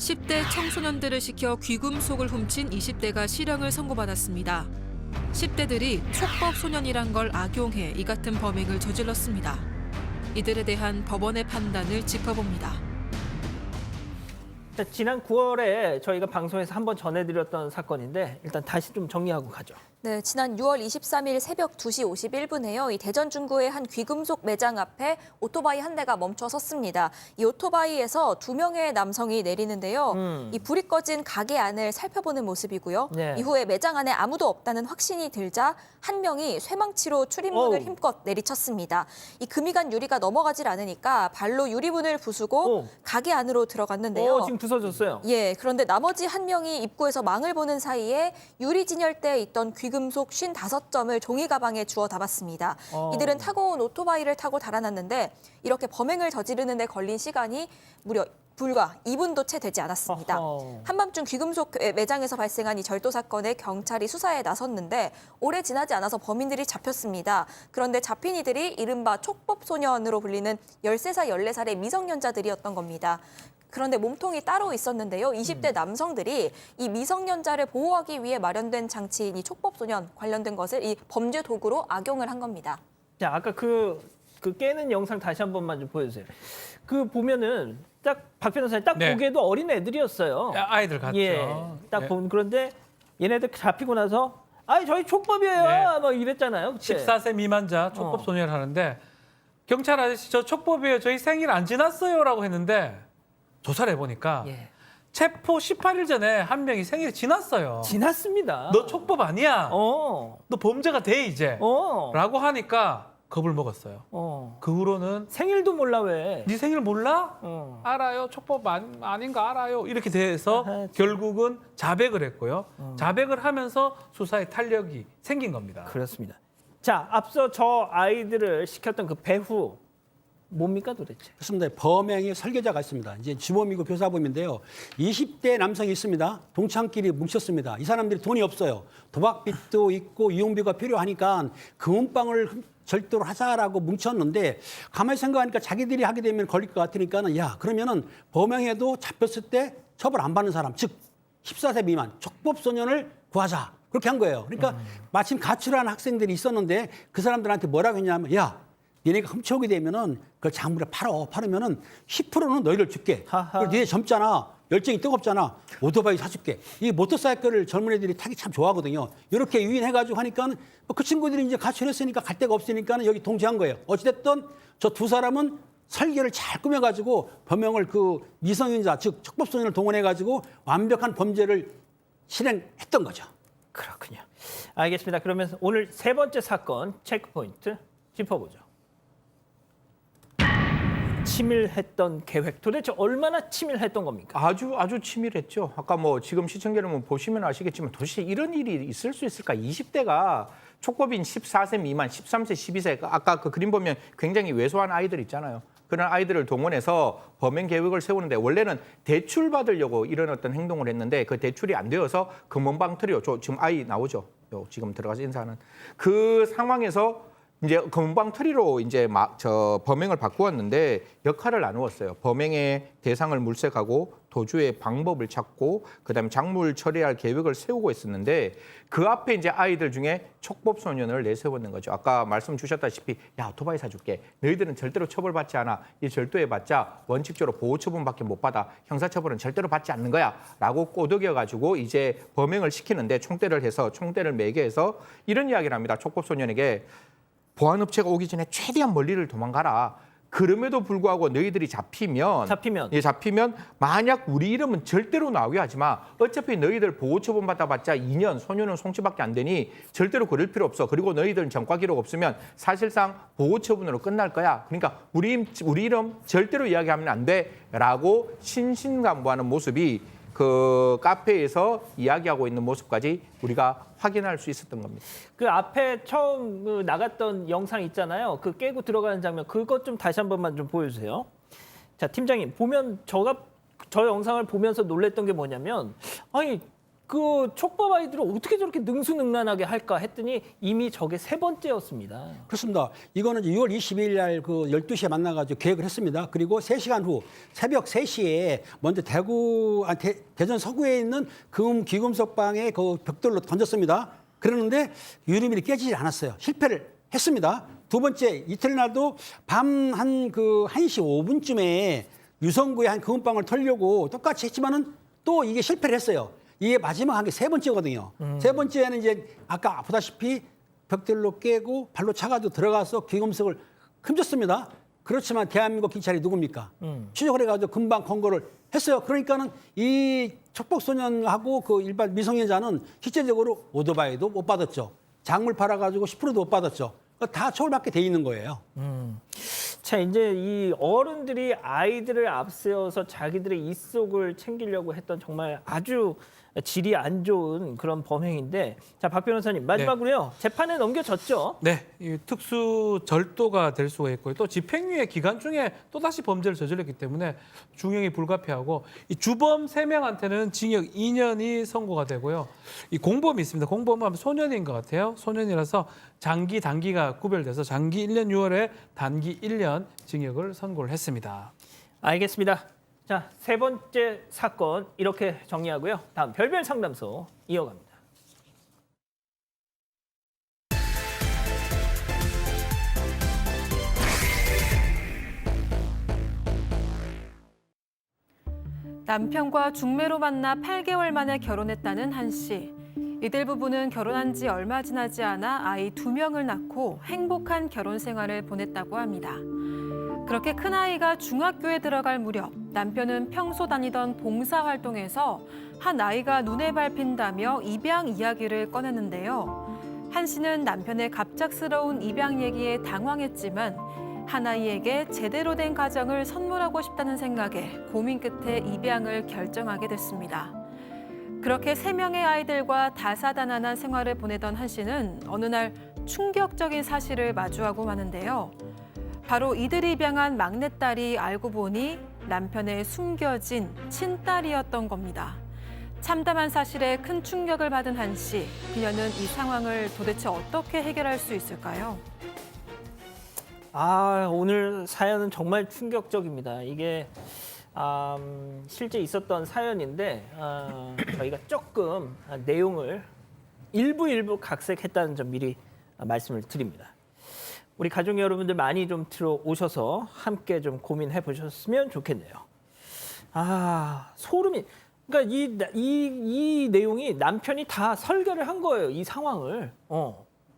A: 10대 청소년들을 시켜 귀금속을 훔친 20대가 실형을 선고받았습니다. 10대들이 촉법 소년이란 걸 악용해 이 같은 범행을 저질렀습니다. 이들에 대한 법원의 판단을 짚어봅니다.
B: 자, 지난 9월에 저희가 방송에서 한번 전해드렸던 사건인데 일단 다시 좀 정리하고 가죠.
D: 네, 지난 6월 23일 새벽 2시 51분에요. 이 대전 중구의 한 귀금속 매장 앞에 오토바이 한 대가 멈춰 섰습니다. 이 오토바이에서 2명의 남성이 내리는데요. 이 불이 꺼진 가게 안을 살펴보는 모습이고요.
B: 네.
D: 이후에 매장 안에 아무도 없다는 확신이 들자 한 명이 쇠망치로 출입문을
B: 어우.
D: 힘껏 내리쳤습니다. 이 금이간 유리가 넘어가질 않으니까 발로 유리문을 부수고
B: 오.
D: 가게 안으로 들어갔는데요.
B: 지금 부서졌어요.
D: 예, 그런데 나머지 한 명이 입구에서 망을 보는 사이에 유리 진열대에 있던 귀금속 55점을 종이 가방에 주워 담았습니다. 이들은 타고 온 오토바이를 타고 달아났는데 이렇게 범행을 저지르는 데 걸린 시간이 무려 불과 2분도 채 되지 않았습니다.
B: 어허.
D: 한밤중 귀금속 매장에서 발생한 이 절도 사건에 경찰이 수사에 나섰는데 오래 지나지 않아서 범인들이 잡혔습니다. 그런데 잡힌 이들이 이른바 촉법소년으로 불리는 13살, 14살의 미성년자들이었던 겁니다. 그런데 몸통이 따로 있었는데요. 20대 남성들이 이 미성년자를 보호하기 위해 마련된 장치인 이 촉법소년 관련된 것을 이 범죄 도구로 악용을 한 겁니다.
B: 자, 아까 그 깨는 영상 다시 한 번만 좀 보여주세요. 그 보면은 딱 박 변호사님 딱
C: 네.
B: 보기에도 어린 애들이었어요.
C: 아이들 같죠.
B: 예, 딱
C: 네.
B: 보면 그런데 얘네들 잡히고 나서 저희 촉법이에요.
C: 네.
B: 뭐 이랬잖아요. 그때.
C: 14세 미만자 촉법 소년을 하는데 경찰 아저씨 저 촉법이에요. 저희 생일 안 지났어요라고 했는데 조사를 해보니까
B: 예.
C: 체포 18일 전에 한 명이 생일이 지났어요.
B: 지났습니다.
C: 너 촉법 아니야.
B: 너
C: 범죄가 돼 이제. 라고 하니까 겁을 먹었어요. 그 후로는
B: 생일도 몰라 왜?
C: 네 생일 몰라? 알아요. 촉법 아닌가 알아요. 이렇게 돼서
B: 아하,
C: 결국은 자백을 했고요. 자백을 하면서 수사에 탄력이 생긴 겁니다.
B: 그렇습니다. 자, 앞서 저 아이들을 시켰던 그 배후 뭡니까 도대체?
F: 그렇습니다. 범행의 설계자가 있습니다. 이제 주범이고 교사범인데요. 20대 남성이 있습니다. 동창끼리 뭉쳤습니다. 이 사람들이 돈이 없어요. 도박빚도 있고 이용비가 필요하니까 금은방을 절도로 하자라고 뭉쳤는데 가만히 생각하니까 자기들이 하게 되면 걸릴 것 같으니까는 그러면은 범행에도 잡혔을 때 처벌 안 받는 사람, 즉 14세 미만 촉법소년을 구하자. 그렇게 한 거예요. 그러니까 마침 가출한 학생들이 있었는데 그 사람들한테 뭐라고 했냐면 얘네가 훔쳐오게 되면은 그걸 작물에 팔으면은 10%는 너희를 줄게.
B: 하하.
F: 그리고 니네 젊잖아. 열정이 뜨겁잖아. 오토바이 사줄게. 이 모터사이클을 젊은 애들이 타기 참 좋아하거든요. 이렇게 유인해가지고 하니까 그 친구들이 이제 가출했으니까 갈 데가 없으니까 여기 동지한 거예요. 어찌됐든 저 두 사람은 설계를 잘 꾸며가지고 범행을 그 미성년자 즉 촉법소년을 동원해가지고 완벽한 범죄를 실행했던 거죠.
B: 그렇군요. 알겠습니다. 그러면 오늘 세 번째 사건 체크포인트 짚어보죠. 치밀했던 계획. 도대체 얼마나 치밀했던 겁니까?
E: 아주 치밀했죠. 아까 뭐 지금 시청자 여러분 보시면 아시겠지만 도대체 이런 일이 있을 수 있을까? 20대가 촉법인 14세 미만, 13세, 12세 아까 그 그림 보면 굉장히 왜소한 아이들 있잖아요. 그런 아이들을 동원해서 범행 계획을 세우는데 원래는 대출 받으려고 이런 어떤 행동을 했는데 그 대출이 안 되어서 금은방 트리오, 지금 아이 나오죠. 지금 들어가서 인사하는 그 상황에서 이제 금방 트리로 이제 범행을 바꾸었는데 역할을 나누었어요. 범행의 대상을 물색하고 도주의 방법을 찾고 그다음에 작물 처리할 계획을 세우고 있었는데 그 앞에 이제 아이들 중에 촉법소년을 내세웠는 거죠. 아까 말씀 주셨다시피 오토바이 사줄게. 너희들은 절대로 처벌받지 않아. 이 절도해봤자 원칙적으로 보호처분밖에 못 받아. 형사처벌은 절대로 받지 않는 거야. 라고 꼬드겨가지고 이제 범행을 시키는데 총대를 매게 해서 이런 이야기를 합니다. 촉법소년에게 보안업체가 오기 전에 최대한 멀리를 도망가라. 그럼에도 불구하고 너희들이 잡히면 만약 우리 이름은 절대로 나오게 하지 마. 어차피 너희들 보호처분 받아봤자 2년, 소년은 송치밖에 안 되니 절대로 그럴 필요 없어. 그리고 너희들은 전과 기록 없으면 사실상 보호처분으로 끝날 거야. 그러니까 우리 이름 절대로 이야기하면 안 돼라고 신신당부하는 모습이 그 카페에서 이야기하고 있는 모습까지 우리가 확인할 수 있었던 겁니다.
B: 그 앞에 처음 나갔던 영상 있잖아요. 그 깨고 들어가는 장면. 그것 좀 다시 한 번만 좀 보여주세요. 자, 팀장님 보면 저 영상을 보면서 놀랬던 게 뭐냐면 그 촉법 아이들을 어떻게 저렇게 능수능란하게 할까 했더니 이미 저게 3번째였습니다.
F: 그렇습니다. 이거는 이제 6월 22일 날 그 12시에 만나가지고 계획을 했습니다. 그리고 3시간 후 새벽 3시에 먼저 대전 서구에 있는 귀금속방에 그 벽돌로 던졌습니다. 그러는데 유리밀이 깨지지 않았어요. 실패를 했습니다. 두 번째 이튿날도 밤 1시 5분쯤에 유성구의 한 금은방을 털려고 똑같이 했지만은 또 이게 실패를 했어요. 이게 마지막 한 게 3번째거든요. 3번째는 이제 아까 보다시피 벽돌로 깨고 발로 차가지고 들어가서 귀금속을 훔쳤습니다. 그렇지만 대한민국 경찰이 누굽니까? 추적을 해가지고 금방 검거를 했어요. 그러니까는 이 촉법소년하고 그 일반 미성년자는 실제적으로 오토바이도 못 받았죠. 작물 팔아가지고 10%도 못 받았죠. 다 처벌받게 돼 있는 거예요.
B: 자, 이제 이 어른들이 아이들을 앞세워서 자기들의 입속을 챙기려고 했던 정말 아주 질이 안 좋은 그런 범행인데, 자, 박 변호사님 마지막으로요. 재판에 넘겨졌죠?
C: 네, 이 특수 절도가 될 수가 있고요. 또 집행유예 기간 중에 또 다시 범죄를 저질렀기 때문에 중형이 불가피하고 이 주범 3명한테는 징역 2년이 선고가 되고요. 이 공범이 있습니다. 공범은 소년인 것 같아요. 소년이라서 장기 단기가 구별돼서 장기 1년 6월에 단기 1년 징역을 선고를 했습니다.
B: 알겠습니다. 자, 3번째 사건 이렇게 정리하고요. 다음 별별 상담소 이어갑니다.
A: 남편과 중매로 만나 8개월 만에 결혼했다는 한 씨. 이들 부부는 결혼한 지 얼마 지나지 않아 아이 2명을 낳고 행복한 결혼 생활을 보냈다고 합니다. 그렇게 큰아이가 중학교에 들어갈 무렵 남편은 평소 다니던 봉사활동에서 한 아이가 눈에 밟힌다며 입양 이야기를 꺼냈는데요. 한 씨는 남편의 갑작스러운 입양 얘기에 당황했지만 한 아이에게 제대로 된 가정을 선물하고 싶다는 생각에 고민 끝에 입양을 결정하게 됐습니다. 그렇게 3명의 아이들과 다사다난한 생활을 보내던 한 씨는 어느 날 충격적인 사실을 마주하고 마는데요. 바로 이들이 입양한 막내딸이 알고 보니 남편의 숨겨진 친딸이었던 겁니다. 참담한 사실에 큰 충격을 받은 한 씨. 그녀는 이 상황을 도대체 어떻게 해결할 수 있을까요?
B: 아, 오늘 사연은 정말 충격적입니다. 이게 실제 있었던 사연인데 저희가 조금 내용을 일부 각색했다는 점 미리 말씀을 드립니다. 우리 가족 여러분들 많이 좀 들어오셔서 함께 좀 고민해 보셨으면 좋겠네요. 아, 소름이. 그러니까 이 내용이 남편이 다 설계를 한 거예요. 이 상황을.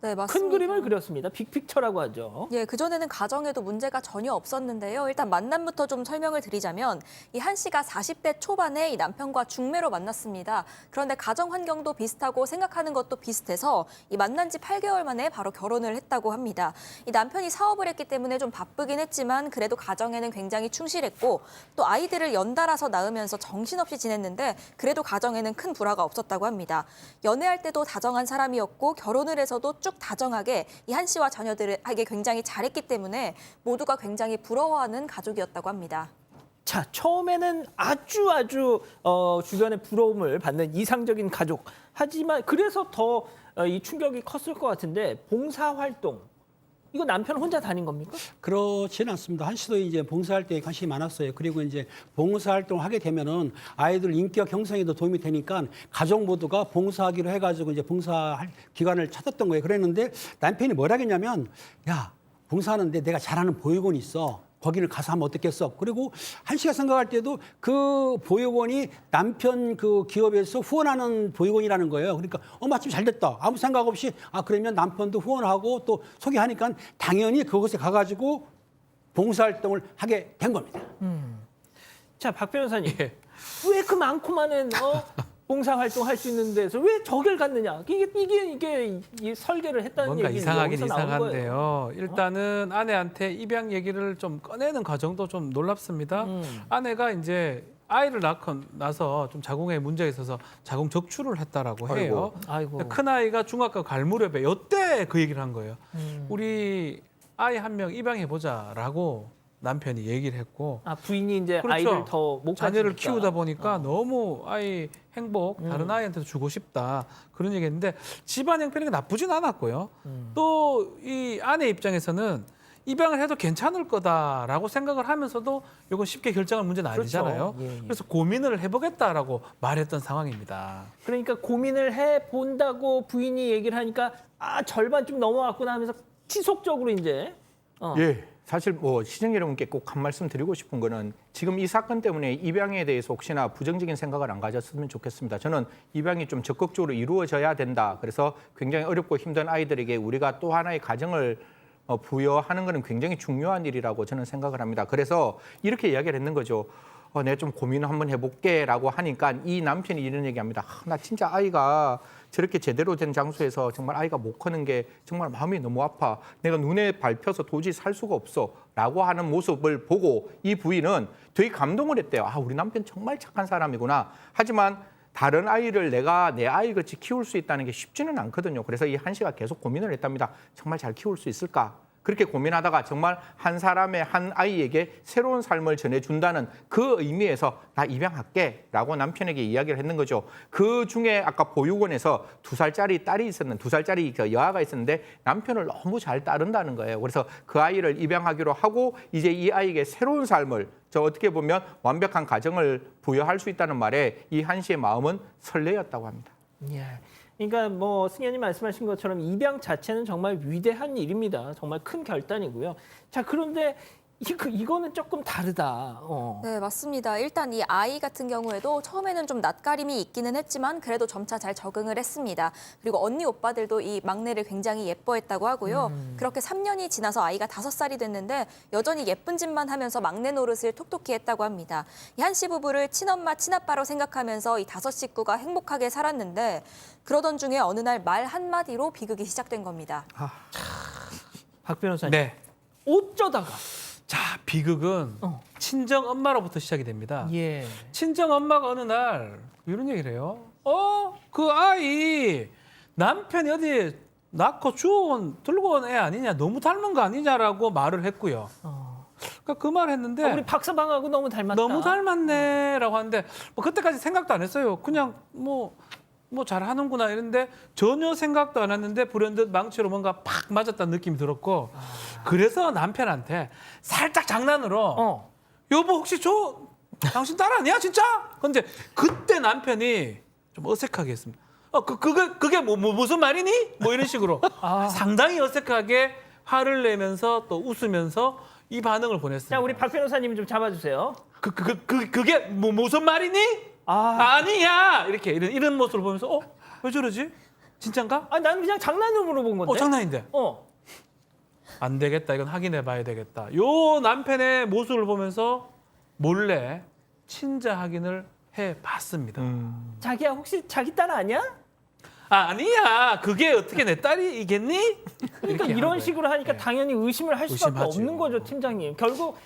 D: 네, 맞습니다.
B: 큰 그림을 그렸습니다. 빅픽처라고 하죠.
D: 예, 그전에는 가정에도 문제가 전혀 없었는데요. 일단 만남부터 좀 설명을 드리자면 이 한 씨가 40대 초반에 이 남편과 중매로 만났습니다. 그런데 가정 환경도 비슷하고 생각하는 것도 비슷해서 이 만난 지 8개월 만에 바로 결혼을 했다고 합니다. 이 남편이 사업을 했기 때문에 좀 바쁘긴 했지만 그래도 가정에는 굉장히 충실했고 또 아이들을 연달아서 낳으면서 정신없이 지냈는데 그래도 가정에는 큰 불화가 없었다고 합니다. 연애할 때도 다정한 사람이었고 결혼을 해서도 쭉 다정하게 이 한 씨와 자녀들에게 굉장히 잘했기 때문에 모두가 굉장히 부러워하는 가족이었다고 합니다.
B: 자, 처음에는 아주 주변의 부러움을 받는 이상적인 가족. 하지만 그래서 더 이 충격이 컸을 것 같은데 봉사활동. 이거 남편 혼자 다닌 겁니까?
F: 그렇지는 않습니다. 한 씨도 이제 봉사활동에 관심이 많았어요. 그리고 이제 봉사활동을 하게 되면은 아이들 인격 형성에도 도움이 되니까 가족 모두가 봉사하기로 해가지고 이제 봉사할 기관을 찾았던 거예요. 그랬는데 남편이 뭐라 했냐면, 야, 봉사하는데 내가 잘하는 보육원이 있어. 거기를 가서 하면 어떻겠어? 그리고 한 씨가 생각할 때도 그 보육원이 남편 그 기업에서 후원하는 보육원이라는 거예요. 그러니까 마침 잘 됐다. 아무 생각 없이 그러면 남편도 후원하고 또 소개하니까 당연히 그곳에 가가지고 봉사활동을 하게 된 겁니다.
B: 자, 박 변호사님. 왜 그 많고 많은 봉사활동 할 수 있는 데서 왜 저길 갔느냐? 이게 이 설계를 했다는
C: 뭔가
B: 얘기는
C: 이상하긴
B: 여기서 나온 거예요.
C: 이상한데요. 일단은 아내한테 입양 얘기를 좀 꺼내는 과정도 좀 놀랍습니다. 아내가 이제 아이를 낳고 나서 좀 자궁에 문제가 있어서 자궁 적출을 했다라고 해요.
B: 아이고.
C: 큰 아이가 중학교 갈 무렵에 이때 그 얘기를 한 거예요. 우리 아이 한 명 입양해 보자라고 남편이 얘기를 했고
B: 아, 부인이 이제
C: 그렇죠.
B: 아이를 더 못
C: 자녀를
B: 가지니까.
C: 키우다 보니까 너무 아이 행복 다른 아이한테도 주고 싶다 그런 얘기했는데 집안 형편이 나쁘진 않았고요. 또 이 아내 입장에서는 입양을 해도 괜찮을 거다라고 생각을 하면서도 이건 쉽게 결정할 문제는
B: 그렇죠.
C: 아니잖아요.
B: 예, 예.
C: 그래서 고민을 해보겠다라고 말했던 상황입니다.
B: 그러니까 고민을 해 본다고 부인이 얘기를 하니까 아, 절반 좀 넘어갔구나 하면서 지속적으로 이제
E: 예. 사실 뭐 시청 여러분께 꼭 한 말씀 드리고 싶은 거는 지금 이 사건 때문에 입양에 대해서 혹시나 부정적인 생각을 안 가졌으면 좋겠습니다. 저는 입양이 좀 적극적으로 이루어져야 된다. 그래서 굉장히 어렵고 힘든 아이들에게 우리가 또 하나의 가정을 부여하는 것은 굉장히 중요한 일이라고 저는 생각을 합니다. 그래서 이렇게 이야기를 했는 거죠. 내가 좀 고민을 한번 해볼게라고 하니까 이 남편이 이런 얘기합니다. 나 진짜 아이가 저렇게 제대로 된 장소에서 정말 아이가 못 크는 게 정말 마음이 너무 아파. 내가 눈에 밟혀서 도저히 살 수가 없어라고 하는 모습을 보고 이 부인은 되게 감동을 했대요. 아, 우리 남편 정말 착한 사람이구나. 하지만 다른 아이를 내가 내 아이같이 키울 수 있다는 게 쉽지는 않거든요. 그래서 이 한 씨가 계속 고민을 했답니다. 정말 잘 키울 수 있을까? 그렇게 고민하다가 정말 한 사람의 한 아이에게 새로운 삶을 전해준다는 그 의미에서 나 입양할게라고 남편에게 이야기를 했는 거죠. 그 중에 아까 보육원에서 2살짜리 딸이 있었는데 2살짜리 그 여아가 있었는데 남편을 너무 잘 따른다는 거예요. 그래서 그 아이를 입양하기로 하고 이제 이 아이에게 새로운 삶을 저 어떻게 보면 완벽한 가정을 부여할 수 있다는 말에 이 한 씨의 마음은 설레였다고 합니다.
B: 예. 그러니까 뭐 승현이 말씀하신 것처럼 입양 자체는 정말 위대한 일입니다. 정말 큰 결단이고요. 자, 그런데 이거는 조금 다르다.
D: 네, 맞습니다. 일단 이 아이 같은 경우에도 처음에는 좀 낯가림이 있기는 했지만 그래도 점차 잘 적응을 했습니다. 그리고 언니 오빠들도 이 막내를 굉장히 예뻐했다고 하고요. 그렇게 3년이 지나서 아이가 5살이 됐는데 여전히 예쁜 짓만 하면서 막내 노릇을 톡톡히 했다고 합니다. 이 한 씨 부부를 친엄마, 친아빠로 생각하면서 이 5 식구가 행복하게 살았는데 그러던 중에 어느 날 말 한마디로 비극이 시작된 겁니다.
B: 박 변호사님.
C: 네.
B: 어쩌다가
C: 자, 비극은 친정 엄마로부터 시작이 됩니다.
B: 예.
C: 친정 엄마가 어느 날 이런 얘기를 해요. 그 아이 남편이 어디 낳고 주워온 들고 온 애 아니냐, 너무 닮은 거 아니냐라고 말을 했고요. 그러니까 그 말을 했는데
B: 우리 박서방하고 너무 닮았다.
C: 너무 닮았네라고 하는데 뭐 그때까지 생각도 안 했어요. 그냥 뭐 잘하는구나 이랬는데 전혀 생각도 안 했는데 불현듯 망치로 뭔가 팍 맞았다는 느낌이 들었고 그래서 남편한테 살짝 장난으로 여보 혹시 저 당신 딸 아니야 진짜? 근데 그때 남편이 좀 어색하게 했습니다. 그게 무슨 말이니? 뭐 이런 식으로 상당히 어색하게 화를 내면서 또 웃으면서 이 반응을 보냈습니다.
B: 자, 우리 박 변호사님 좀 잡아주세요.
C: 그게 무슨 말이니? 아니야 이렇게 이런 모습을 보면서 왜 저러지? 진짠가?
B: 아, 나는 그냥 장난으로 물어본 건데.
C: 장난인데. 안 되겠다. 이건 확인해 봐야 되겠다. 요 남편의 모습을 보면서 몰래 친자 확인을 해 봤습니다.
B: 자기야 혹시 자기 딸 아니야?
C: 아니야. 그게 어떻게 내 딸이겠니?
B: 그러니까
C: 이렇게
B: 이런
C: 한
B: 식으로 하니까
C: 네.
B: 당연히 의심을 할 수밖에
C: 의심하죠.
B: 없는 거죠, 팀장님. 결국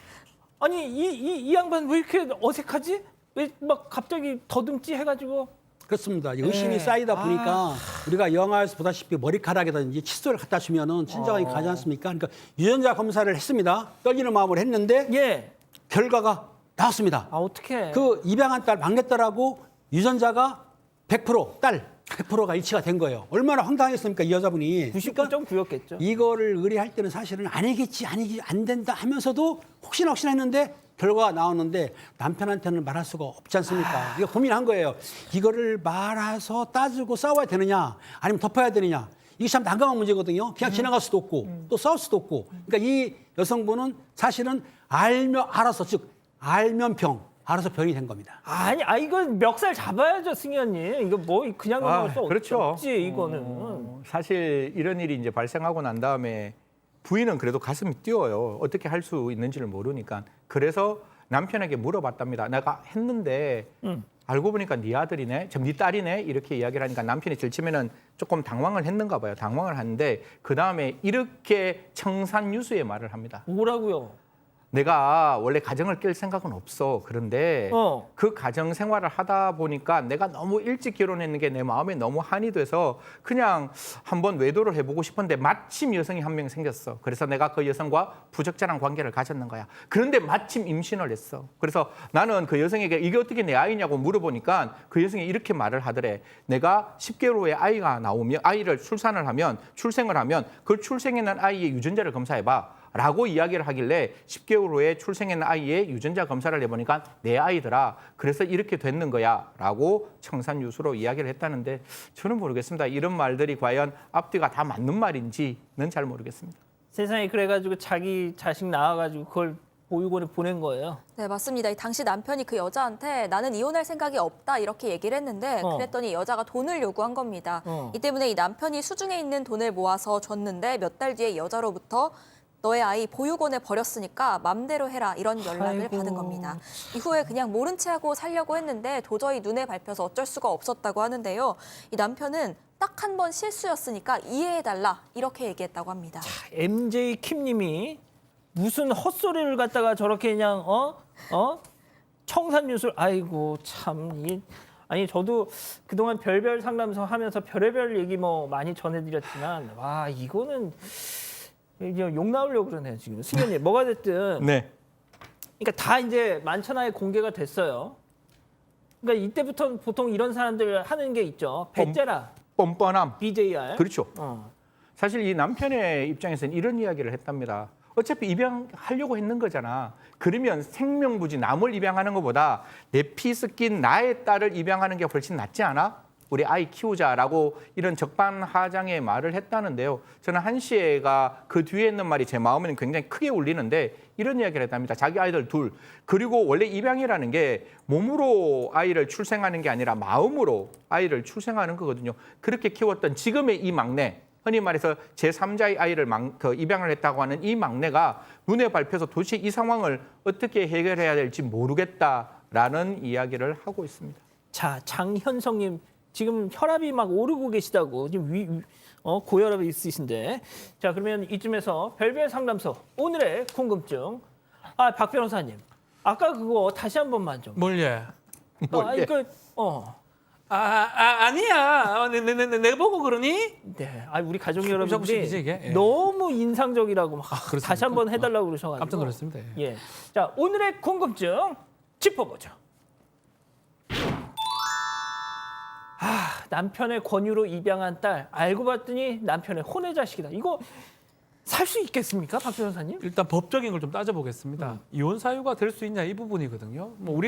B: 아니 이 양반 왜 이렇게 어색하지? 왜 막 갑자기 더듬지 해가지고
F: 그렇습니다. 의심이
B: 네.
F: 쌓이다 보니까 우리가 영화에서 보다시피 머리카락에다든지 칫솔을 갖다 주면은 친정이 가지 않습니까? 그러니까 유전자 검사를 했습니다. 떨리는 마음으로 했는데
B: 예.
F: 결과가 나왔습니다.
B: 아, 어떻게?
F: 그 입양한 딸 막내딸하고 유전자가 100% 딸 100%가 일치가 된 거예요. 얼마나 황당했습니까 이 여자분이.
B: 99.9였겠죠.
F: 이거를 의뢰할 때는 사실은 아니겠지 안 된다 하면서도 혹시나 했는데 결과가 나오는데 남편한테는 말할 수가 없지 않습니까? 이거 고민한 거예요. 이거를 말해서 따지고 싸워야 되느냐 아니면 덮어야 되느냐. 이게 참 난감한 문제거든요. 그냥 지나갈 수도 없고 또 싸울 수도 없고. 그러니까 이 여성분은 사실은 알아서 알면 알아서 병이 된 겁니다.
B: 아니, 이거 멱살 잡아야죠, 승현님. 이거 뭐 그냥 넘어갈 수
E: 그렇죠.
B: 없지, 이거는.
E: 사실 이런 일이 이제 발생하고 난 다음에 부인은 그래도 가슴이 뛰어요. 어떻게 할 수 있는지를 모르니까. 그래서 남편에게 물어봤답니다. 내가 했는데 알고 보니까 네 아들이네, 네 딸이네 이렇게 이야기를 하니까 남편이 들치면은 조금 당황을 했는가 봐요. 당황을 하는데 그 다음에 이렇게 청산유수의 말을 합니다.
B: 뭐라고요?
E: 내가 원래 가정을 깰 생각은 없어. 그런데 그 가정 생활을 하다 보니까 내가 너무 일찍 결혼했는 게 내 마음에 너무 한이 돼서 그냥 한번 외도를 해보고 싶은데 마침 여성이 한 명 생겼어. 그래서 내가 그 여성과 부적절한 관계를 가졌는 거야. 그런데 마침 임신을 했어. 그래서 나는 그 여성에게 이게 어떻게 내 아이냐고 물어보니까 그 여성이 이렇게 말을 하더래. 내가 10개월 후에 아이가 나오면 아이를 출생을 하면 그 출생해난 아이의 유전자를 검사해봐. 라고 이야기를 하길래 10개월 후에 출생한 아이의 유전자 검사를 해보니까 내 아이더라. 그래서 이렇게 됐는 거야. 라고 청산유수로 이야기를 했다는데 저는 모르겠습니다. 이런 말들이 과연 앞뒤가 다 맞는 말인지는 잘 모르겠습니다.
B: 세상에 그래가지고 자기 자식 낳아가지고 그걸 보육원에 보낸 거예요.
D: 네, 맞습니다. 이 당시 남편이 그 여자한테 나는 이혼할 생각이 없다 이렇게 얘기를 했는데 그랬더니 여자가 돈을 요구한 겁니다. 이 때문에 이 남편이 수중에 있는 돈을 모아서 줬는데 몇 달 뒤에 여자로부터 너의 아이 보육원에 버렸으니까 맘대로 해라 이런 연락을 받은 겁니다. 이후에 그냥 모른 채 하고 살려고 했는데 도저히 눈에 밟혀서 어쩔 수가 없었다고 하는데요. 이 남편은 딱 한 번 실수였으니까 이해해달라 이렇게 얘기했다고 합니다.
B: MJ 킴님이 무슨 헛소리를 갖다가 저렇게 그냥 청산유술 아이고 참 아니 저도 그동안 별별 상담소 하면서 별의별 얘기 뭐 많이 전해드렸지만 와 이거는 이제 욕 나오려고 그러네요 지금 승현님 뭐가 됐든
E: 네.
B: 그러니까 다 이제 만천하에 공개가 됐어요. 그러니까 이때부터 보통 이런 사람들 하는 게 있죠. 배째라
E: 뻔뻔함.
B: BJR.
E: 그렇죠. 사실 이 남편의 입장에서는 이런 이야기를 했답니다. 어차피 입양하려고 했는 거잖아. 그러면 생명부지 남을 입양하는 것보다 내 피 섞인 나의 딸을 입양하는 게 훨씬 낫지 않아? 우리 아이 키우자라고 이런 적반하장의 말을 했다는데요. 저는 한 씨가 그 뒤에 있는 말이 제 마음에는 굉장히 크게 울리는데 이런 이야기를 했답니다. 자기 아이들 둘. 그리고 원래 입양이라는 게 몸으로 아이를 출생하는 게 아니라 마음으로 아이를 출생하는 거거든요. 그렇게 키웠던 지금의 이 막내. 흔히 말해서 제3자의 아이를 입양을 했다고 하는 이 막내가 눈에 밟혀서 도대체 이 상황을 어떻게 해결해야 될지 모르겠다라는 이야기를 하고 있습니다.
B: 자, 장현성님 지금 혈압이 막 오르고 계시다고 지금 고혈압이 있으신데 자 그러면 이쯤에서 별별 상담소 오늘의 궁금증 박 변호사님 아까 그거 다시 한 번만 좀
C: 뭘예?
B: 아니야
C: 내 보고 그러니?
B: 네 우리 가족
C: 정식이지,
B: 여러분들이
C: 이게? 예.
B: 너무 인상적이라고 막
C: 그렇습니까?
B: 다시 한 번 해달라고 그러셔가지고
C: 깜짝 놀랐습니다.
B: 예. 자 오늘의 궁금증 짚어보죠. 남편의 권유로 입양한 딸 알고 봤더니 남편의 혼외 자식이다. 이거 살 수 있겠습니까, 박 변호사님?
C: 일단 법적인 걸 좀 따져보겠습니다. 이혼 사유가 될 수 있냐 이 부분이거든요. 뭐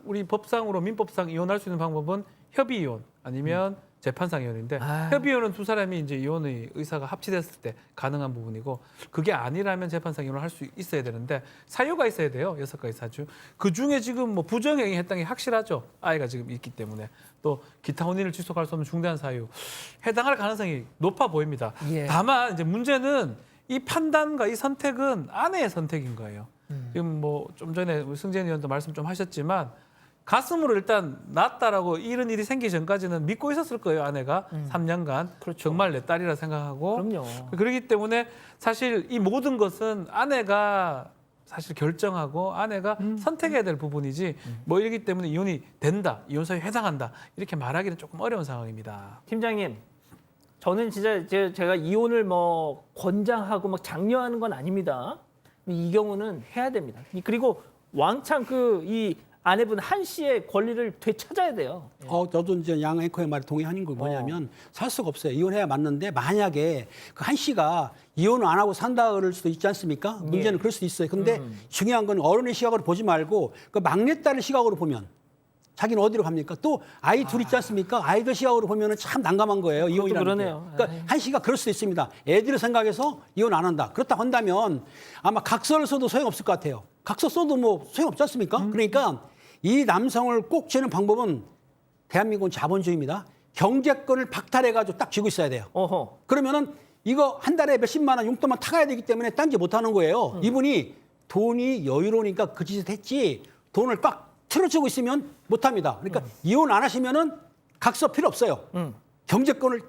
C: 우리 법상으로 민법상 이혼할 수 있는 방법은 협의 이혼 아니면 재판상 이혼인데 협의 이혼은 두 사람이 이제 이혼의 의사가 합치됐을 때 가능한 부분이고 그게 아니라면 재판상 이혼을 할 수 있어야 되는데 사유가 있어야 돼요. 6가지 사유. 그 중에 지금 뭐 부정행위 했다는 게 확실하죠. 아이가 지금 있기 때문에 또 기타 혼인을 지속할 수 없는 중대한 사유 해당할 가능성이 높아 보입니다.
B: 예.
C: 다만 이제 문제는 이 판단과 이 선택은 아내의 선택인 거예요. 지금 뭐 좀 전에 승재현 의원도 말씀 좀 하셨지만 가슴으로 일단 낳았다라고 이런 일이 생기기 전까지는 믿고 있었을 거예요, 아내가. 3년간.
B: 그렇죠.
C: 정말 내 딸이라 생각하고.
B: 그럼요.
C: 그렇기 때문에 사실 이 모든 것은 아내가 사실 결정하고 아내가 선택해야 될 부분이지 뭐 이러기 때문에 이혼이 된다, 이혼 사유에 해당한다 이렇게 말하기는 조금 어려운 상황입니다.
B: 팀장님, 저는 진짜 제가 이혼을 뭐 권장하고 막 장려하는 건 아닙니다. 이 경우는 해야 됩니다. 그리고 왕창 이 아내분 한 씨의 권리를 되찾아야 돼요.
F: 저도 이제 양 앵커의 말에 동의하는 거 뭐냐면 살 수가 없어요. 이혼해야 맞는데 만약에 그 한 씨가 이혼을 안 하고 산다 그럴 수도 있지 않습니까? 문제는 그럴 수도 있어요. 근데 중요한 건 어른의 시각으로 보지 말고 그 막내딸의 시각으로 보면 자기는 어디로 갑니까? 또 아이 둘 있지 않습니까? 아이들 시각으로 보면 참 난감한 거예요. 이혼이라는
B: 그러네요.
F: 게. 그러니까 한 씨가 그럴 수도 있습니다. 애들을 생각해서 이혼 안 한다. 그렇다 한다면 아마 각서를 써도 소용없을 것 같아요. 각서 써도 뭐 소용없지 않습니까? 그러니까 이 남성을 꼭 쥐는 방법은 대한민국은 자본주의입니다. 경제권을 박탈해가지고 딱 쥐고 있어야 돼요.
B: 어허.
F: 그러면은 이거 한 달에 몇십만 원 용돈만 타가야 되기 때문에 딴지 못하는 거예요. 이분이 돈이 여유로우니까 그 짓을 했지 돈을 꽉 틀어쥐고 있으면 못합니다. 그러니까 이혼 안 하시면은 각서 필요 없어요. 경제권을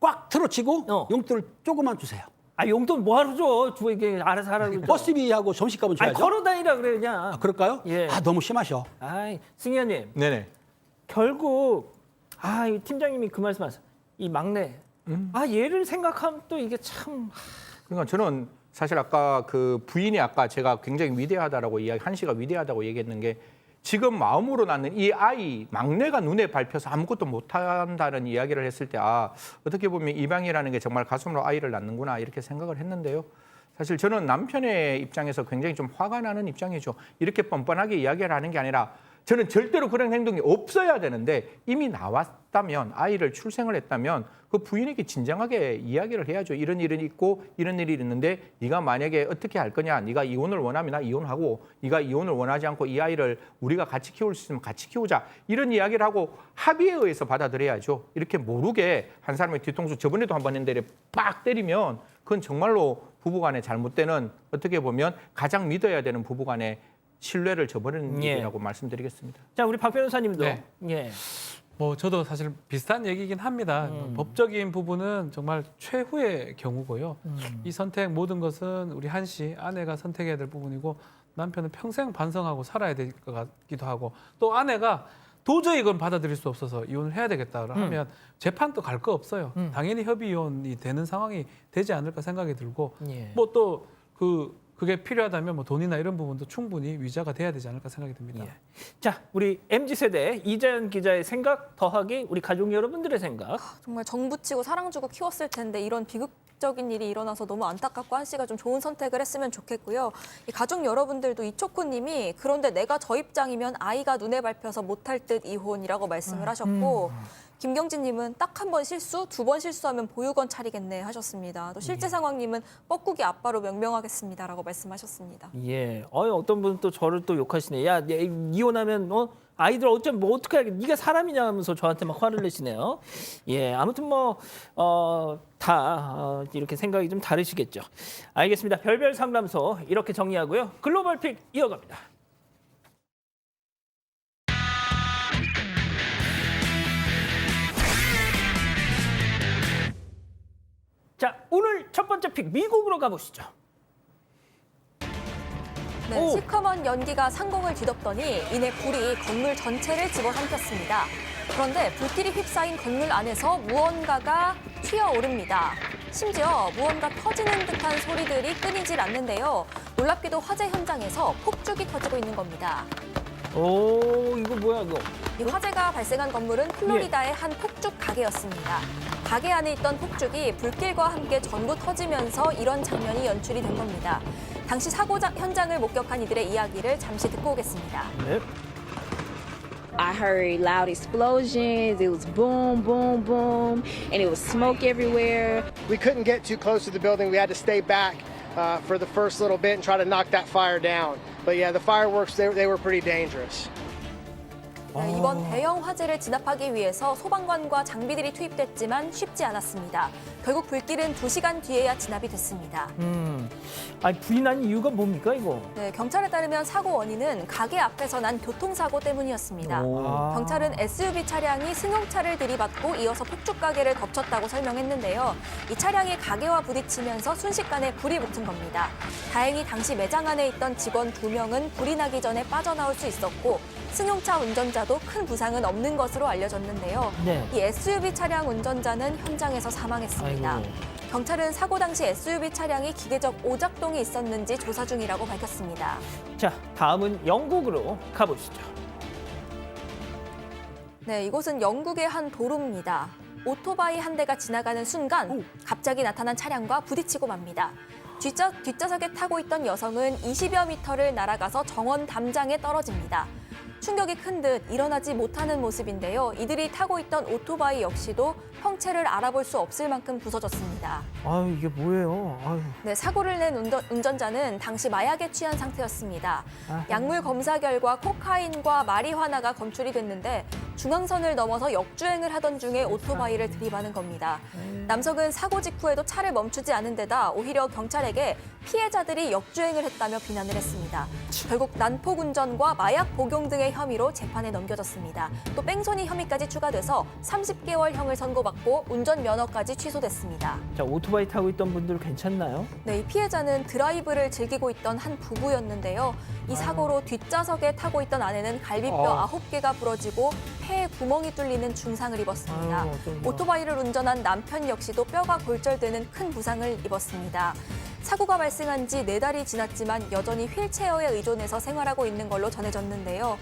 F: 꽉 틀어치고 용돈을 조금만 주세요.
B: 아 용돈 뭐하러 줘? 주 이게 알아서 하라고. 그러죠.
F: 버스비하고 점심값은
B: 아니
F: 줘야죠.
B: 걸어 다니라 그래 그냥.
F: 아, 그럴까요?
B: 예.
F: 아, 너무 심하셔.
B: 아이 승희님
E: 네네.
B: 결국 이 팀장님이 그 말씀하셨어요. 이 막내. 얘를 생각하면 또 이게 참.
E: 그러니까 저는 사실 아까 그 부인이 아까 제가 굉장히 위대하다라고 한씨가 위대하다고 얘기했는 게 지금 마음으로 낳는 이 아이 막내가 눈에 밟혀서 아무것도 못한다는 이야기를 했을 때 어떻게 보면 입양이라는 게 정말 가슴으로 아이를 낳는구나 이렇게 생각을 했는데요. 사실 저는 남편의 입장에서 굉장히 좀 화가 나는 입장이죠. 이렇게 뻔뻔하게 이야기를 하는 게 아니라 저는 절대로 그런 행동이 없어야 되는데 이미 나왔다면 아이를 출생을 했다면 그 부인에게 진정하게 이야기를 해야죠. 이런 일은 있고 이런 일이 있는데 네가 만약에 어떻게 할 거냐. 네가 이혼을 원하면 나 이혼하고 네가 이혼을 원하지 않고 이 아이를 우리가 같이 키울 수 있으면 같이 키우자. 이런 이야기를 하고 합의에 의해서 받아들여야죠. 이렇게 모르게 한 사람의 뒤통수 저번에도 한 번 했는데 빡 때리면 그건 정말로 부부간에 잘못되는 어떻게 보면 가장 믿어야 되는 부부간의 신뢰를 저버리는 일이라고 말씀드리겠습니다.
B: 자 우리 박 변호사님도.
C: 네.
B: 예.
C: 뭐 저도 사실 비슷한 얘기긴 합니다. 법적인 부분은 정말 최후의 경우고요. 이 선택 모든 것은 우리 한씨 아내가 선택해야 될 부분이고 남편은 평생 반성하고 살아야 될 것 같기도 하고 또 아내가 도저히 이건 받아들일 수 없어서 이혼을 해야 되겠다 하면 재판도 갈 거 없어요. 당연히 협의 이혼이 되는 상황이 되지 않을까 생각이 들고
B: 예.
C: 뭐 또 그게 필요하다면 뭐 돈이나 이런 부분도 충분히 위자가 돼야 되지 않을까 생각이 듭니다.
B: 예. 자, 우리 MZ세대 이자연 기자의 생각 더하기 우리 가족 여러분들의 생각.
D: 정말 정부 치고 사랑 주고 키웠을 텐데 이런 비극적인 일이 일어나서 너무 안타깝고 한 씨가 좀 좋은 선택을 했으면 좋겠고요. 이 가족 여러분들도 이초코님이 그런데 내가 저 입장이면 아이가 눈에 밟혀서 못할 듯 이혼이라고 말씀을 하셨고 김경진님은 딱 한 번 실수, 2번 실수하면 보육원 차리겠네 하셨습니다. 또 실제 상황님은 뻐꾸기 아빠로 명명하겠습니다라고 말씀하셨습니다.
B: 예. 어떤 분은 또 저를 또 욕하시네. 야, 이혼하면 아이들 어쩌면 뭐 어떻게 하겠? 네가 사람이냐 하면서 저한테 막 화를 내시네요. 예. 아무튼 다 이렇게 생각이 좀 다르시겠죠. 알겠습니다. 별별 상담소 이렇게 정리하고요. 글로벌 픽 이어갑니다. 자, 오늘 첫 번째 픽 미국으로 가보시죠.
D: 네, 시커먼 연기가 상공을 뒤덮더니 이내 불이 건물 전체를 집어삼켰습니다. 그런데 불길이 휩싸인 건물 안에서 무언가가 튀어오릅니다. 심지어 무언가 터지는 듯한 소리들이 끊이질 않는데요. 놀랍게도 화재 현장에서 폭죽이 터지고 있는 겁니다.
B: 오, 이거 뭐야 이거?
D: 이 화재가 발생한 건물은 플로리다의 한 폭죽 가게였습니다. 가게 안에 있던 폭죽이 불길과 함께 전부 터지면서 이런 장면이 연출이 된 겁니다. 당시 사고 현장을 목격한 이들의 이야기를 잠시 듣고 오겠습니다.
B: 네.
I: I heard loud explosions. It was boom, boom, boom, and it was smoke everywhere.
J: We couldn't get too close to the building. We had to stay back for the first little bit and try to knock that fire down. But yeah, the fireworks, they were pretty dangerous.
D: 네, 이번 대형 화재를 진압하기 위해서 소방관과 장비들이 투입됐지만 쉽지 않았습니다. 결국 불길은 2시간 뒤에야 진압이 됐습니다.
B: 아니 불이 난 이유가 뭡니까 이거?
D: 네, 경찰에 따르면 사고 원인은 가게 앞에서 난 교통사고 때문이었습니다. 경찰은 SUV 차량이 승용차를 들이받고 이어서 폭죽 가게를 덮쳤다고 설명했는데요. 이 차량이 가게와 부딪히면서 순식간에 불이 붙은 겁니다. 다행히 당시 매장 안에 있던 직원 2명은 불이 나기 전에 빠져나올 수 있었고 승용차 운전자도 큰 부상은 없는 것으로 알려졌는데요.
B: 네.
D: 이 SUV 차량 운전자는 현장에서 사망했습니다.
B: 아이고.
D: 경찰은 사고 당시 SUV 차량이 기계적 오작동이 있었는지 조사 중이라고 밝혔습니다.
B: 자, 다음은 영국으로 가보시죠.
D: 네, 이곳은 영국의 한 도로입니다. 오토바이 한 대가 지나가는 순간 갑자기 나타난 차량과 부딪히고 맙니다. 뒷좌석에 타고 있던 여성은 20여 미터를 날아가서 정원 담장에 떨어집니다. 충격이 큰 듯 일어나지 못하는 모습인데요. 이들이 타고 있던 오토바이 역시도 형체를 알아볼 수 없을 만큼 부서졌습니다.
B: 아유, 이게 뭐예요? 아유.
D: 네, 사고를 낸 운전자는 당시 마약에 취한 상태였습니다. 약물 검사 결과 코카인과 마리화나가 검출이 됐는데 중앙선을 넘어서 역주행을 하던 중에 오토바이를 들이받은 겁니다. 남성은 사고 직후에도 차를 멈추지 않은 데다 오히려 경찰에게 피해자들이 역주행을 했다며 비난을 했습니다. 결국 난폭 운전과 마약 복용 등의 혐의로 재판에 넘겨졌습니다. 또 뺑소니 혐의까지 추가돼서 30개월형을 선고받고 운전면허까지 취소됐습니다.
B: 자, 오토바이 타고 있던 분들 괜찮나요?
D: 네, 이 피해자는 드라이브를 즐기고 있던 한 부부였는데요. 이 사고로 뒷좌석에 타고 있던 아내는 갈비뼈 9개가 부러지고 폐에 구멍이 뚫리는 중상을 입었습니다. 오토바이를 운전한 남편 역시도 뼈가 골절되는 큰 부상을 입었습니다. 사고가 발생한 지 4달이 지났지만 여전히 휠체어에 의존해서 생활하고 있는 걸로 전해졌는데요.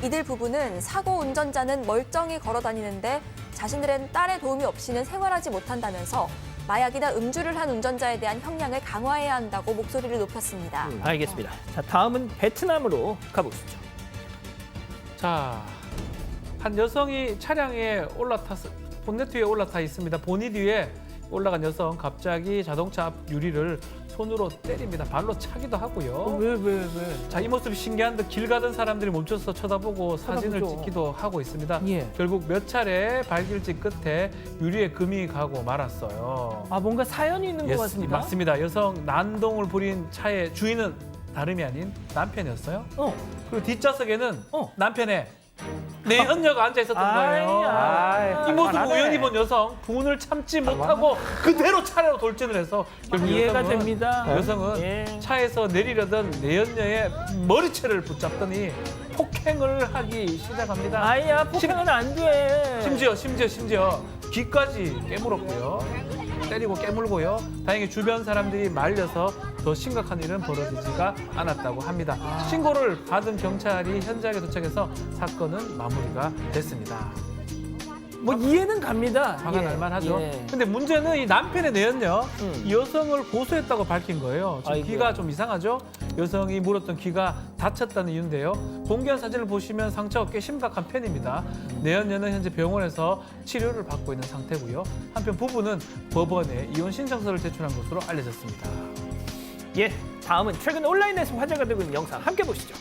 D: 이들 부부는 사고 운전자는 멀쩡히 걸어 다니는데 자신들은 딸의 도움이 없이는 생활하지 못한다면서 마약이나 음주를 한 운전자에 대한 형량을 강화해야 한다고 목소리를 높였습니다.
B: 알겠습니다. 자, 다음은 베트남으로 가보시죠.
C: 자, 한 여성이 차량에 본네트 위에 올라타 있습니다. 보닛 위에 올라간 여성 갑자기 자동차 앞 유리를 손으로 때립니다. 발로 차기도 하고요.
B: 왜?
C: 자, 이 모습이 신기한 듯 길 가던 사람들이 멈춰서 쳐다보고 사진을
B: 쳐다보죠.
C: 찍기도 하고 있습니다.
B: 예.
C: 결국 몇 차례 발길질 끝에 유리에 금이 가고 말았어요.
B: 아, 뭔가 사연이 있는 것 같습니다.
C: 맞습니다. 여성 난동을 부린 차의 주인은 다름이 아닌 남편이었어요. 그리고 뒷좌석에는 남편의 내연녀가 앉아 있었던 거예요. 이 모습을 우연히 본 여성 분을 참지 못하고 그대로 차례로 돌진을 해서 결국
B: 이해가 됩니다.
C: 여성은
B: 예.
C: 차에서 내리려던 내연녀의 머리채를 붙잡더니 폭행을 하기 시작합니다.
B: 아이야, 폭행은 안 돼.
C: 심지어 귀까지 깨물었고요. 때리고 깨물고요. 다행히 주변 사람들이 말려서 더 심각한 일은 벌어지지가 않았다고 합니다. 신고를 받은 경찰이 현장에 도착해서 사건은 마무리가 됐습니다.
B: 뭐 이해는 갑니다.
C: 화가
B: 예.
C: 날만 하죠.
B: 예.
C: 근데 문제는 이 남편의 내연녀, 이 여성을 고소했다고 밝힌 거예요. 지금
B: 아이고야.
C: 귀가 좀 이상하죠? 여성이 물었던 귀가 다쳤다는 이유인데요. 공개한 사진을 보시면 상처가 꽤 심각한 편입니다. 내연녀는 현재 병원에서 치료를 받고 있는 상태고요. 한편 부부는 법원에 이혼 신청서를 제출한 것으로 알려졌습니다.
B: 예, 다음은 최근 온라인에서 화제가 되고 있는 영상 함께 보시죠.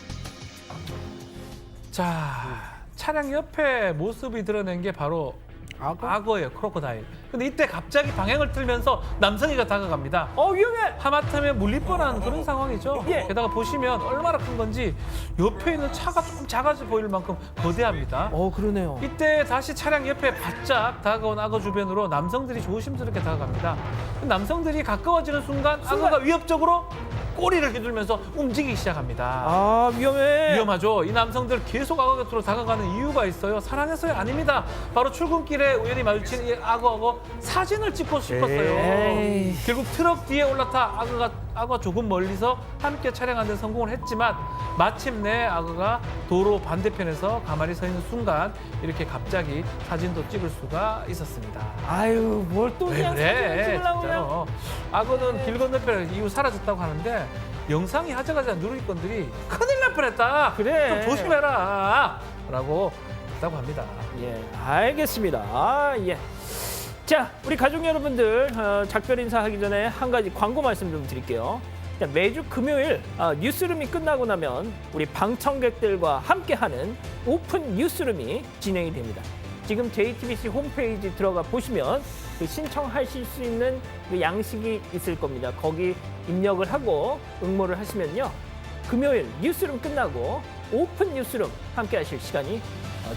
C: 자, 차량 옆에 모습이 드러낸 게 바로 악어예요, 크로커다일. 근데 이때 갑자기 방향을 틀면서 남성이가 다가갑니다.
B: 위험해!
C: 하마터면 물릴 뻔한 그런 상황이죠.
B: 예.
C: 게다가 보시면 얼마나 큰 건지 옆에 있는 차가 조금 작아져 보일 만큼 거대합니다.
B: 그러네요.
C: 이때 다시 차량 옆에 바짝 다가온 악어 주변으로 남성들이 조심스럽게 다가갑니다. 남성들이 가까워지는 순간 악어가 위협적으로 꼬리를 휘둘면서 움직이기 시작합니다.
B: 위험해.
C: 위험하죠. 이 남성들 계속 악어 곁으로 다가가는 이유가 있어요. 사랑해서요? 아닙니다. 바로 출근길에 우연히 마주친 이 악어하고 사진을 찍고 싶었어요.
B: 에이.
C: 결국 트럭 뒤에 올라타 악어가 조금 멀리서 함께 촬영하는 데 성공을 했지만 마침내 악어가 도로 반대편에서 가만히 서 있는 순간 이렇게 갑자기 사진도 찍을 수가 있었습니다.
B: 아유, 뭘 또
C: 왜
B: 그냥 사진을
C: 그래?
B: 찍으려고 그냥.
C: 진짜로. 악어는 길 건너편에 이후 사라졌다고 하는데 영상이 화제가 된 누리꾼들이 큰일 날 뻔했다.
B: 그래.
C: 좀 조심해라. 라고 했다고 합니다.
B: 예, 알겠습니다. 예. 자, 우리 가족 여러분들 작별 인사하기 전에 한 가지 광고 말씀 좀 드릴게요. 자, 매주 금요일 뉴스룸이 끝나고 나면 우리 방청객들과 함께하는 오픈 뉴스룸이 진행이 됩니다. 지금 JTBC 홈페이지 들어가 보시면 그 신청하실 수 있는 그 양식이 있을 겁니다. 거기 입력을 하고 응모를 하시면요. 금요일 뉴스룸 끝나고 오픈 뉴스룸 함께 하실 시간이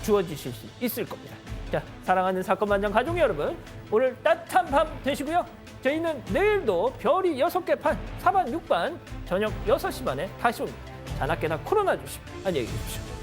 B: 주어지실 수 있을 겁니다. 자, 사랑하는 사건 반장 가족 여러분, 오늘 따뜻한 밤 되시고요. 저희는 내일도 별이 6개 반, 4반, 6반 저녁 6시 반에 다시 옵니다. 자나깨나 코로나 조심. 안녕히 계십시오.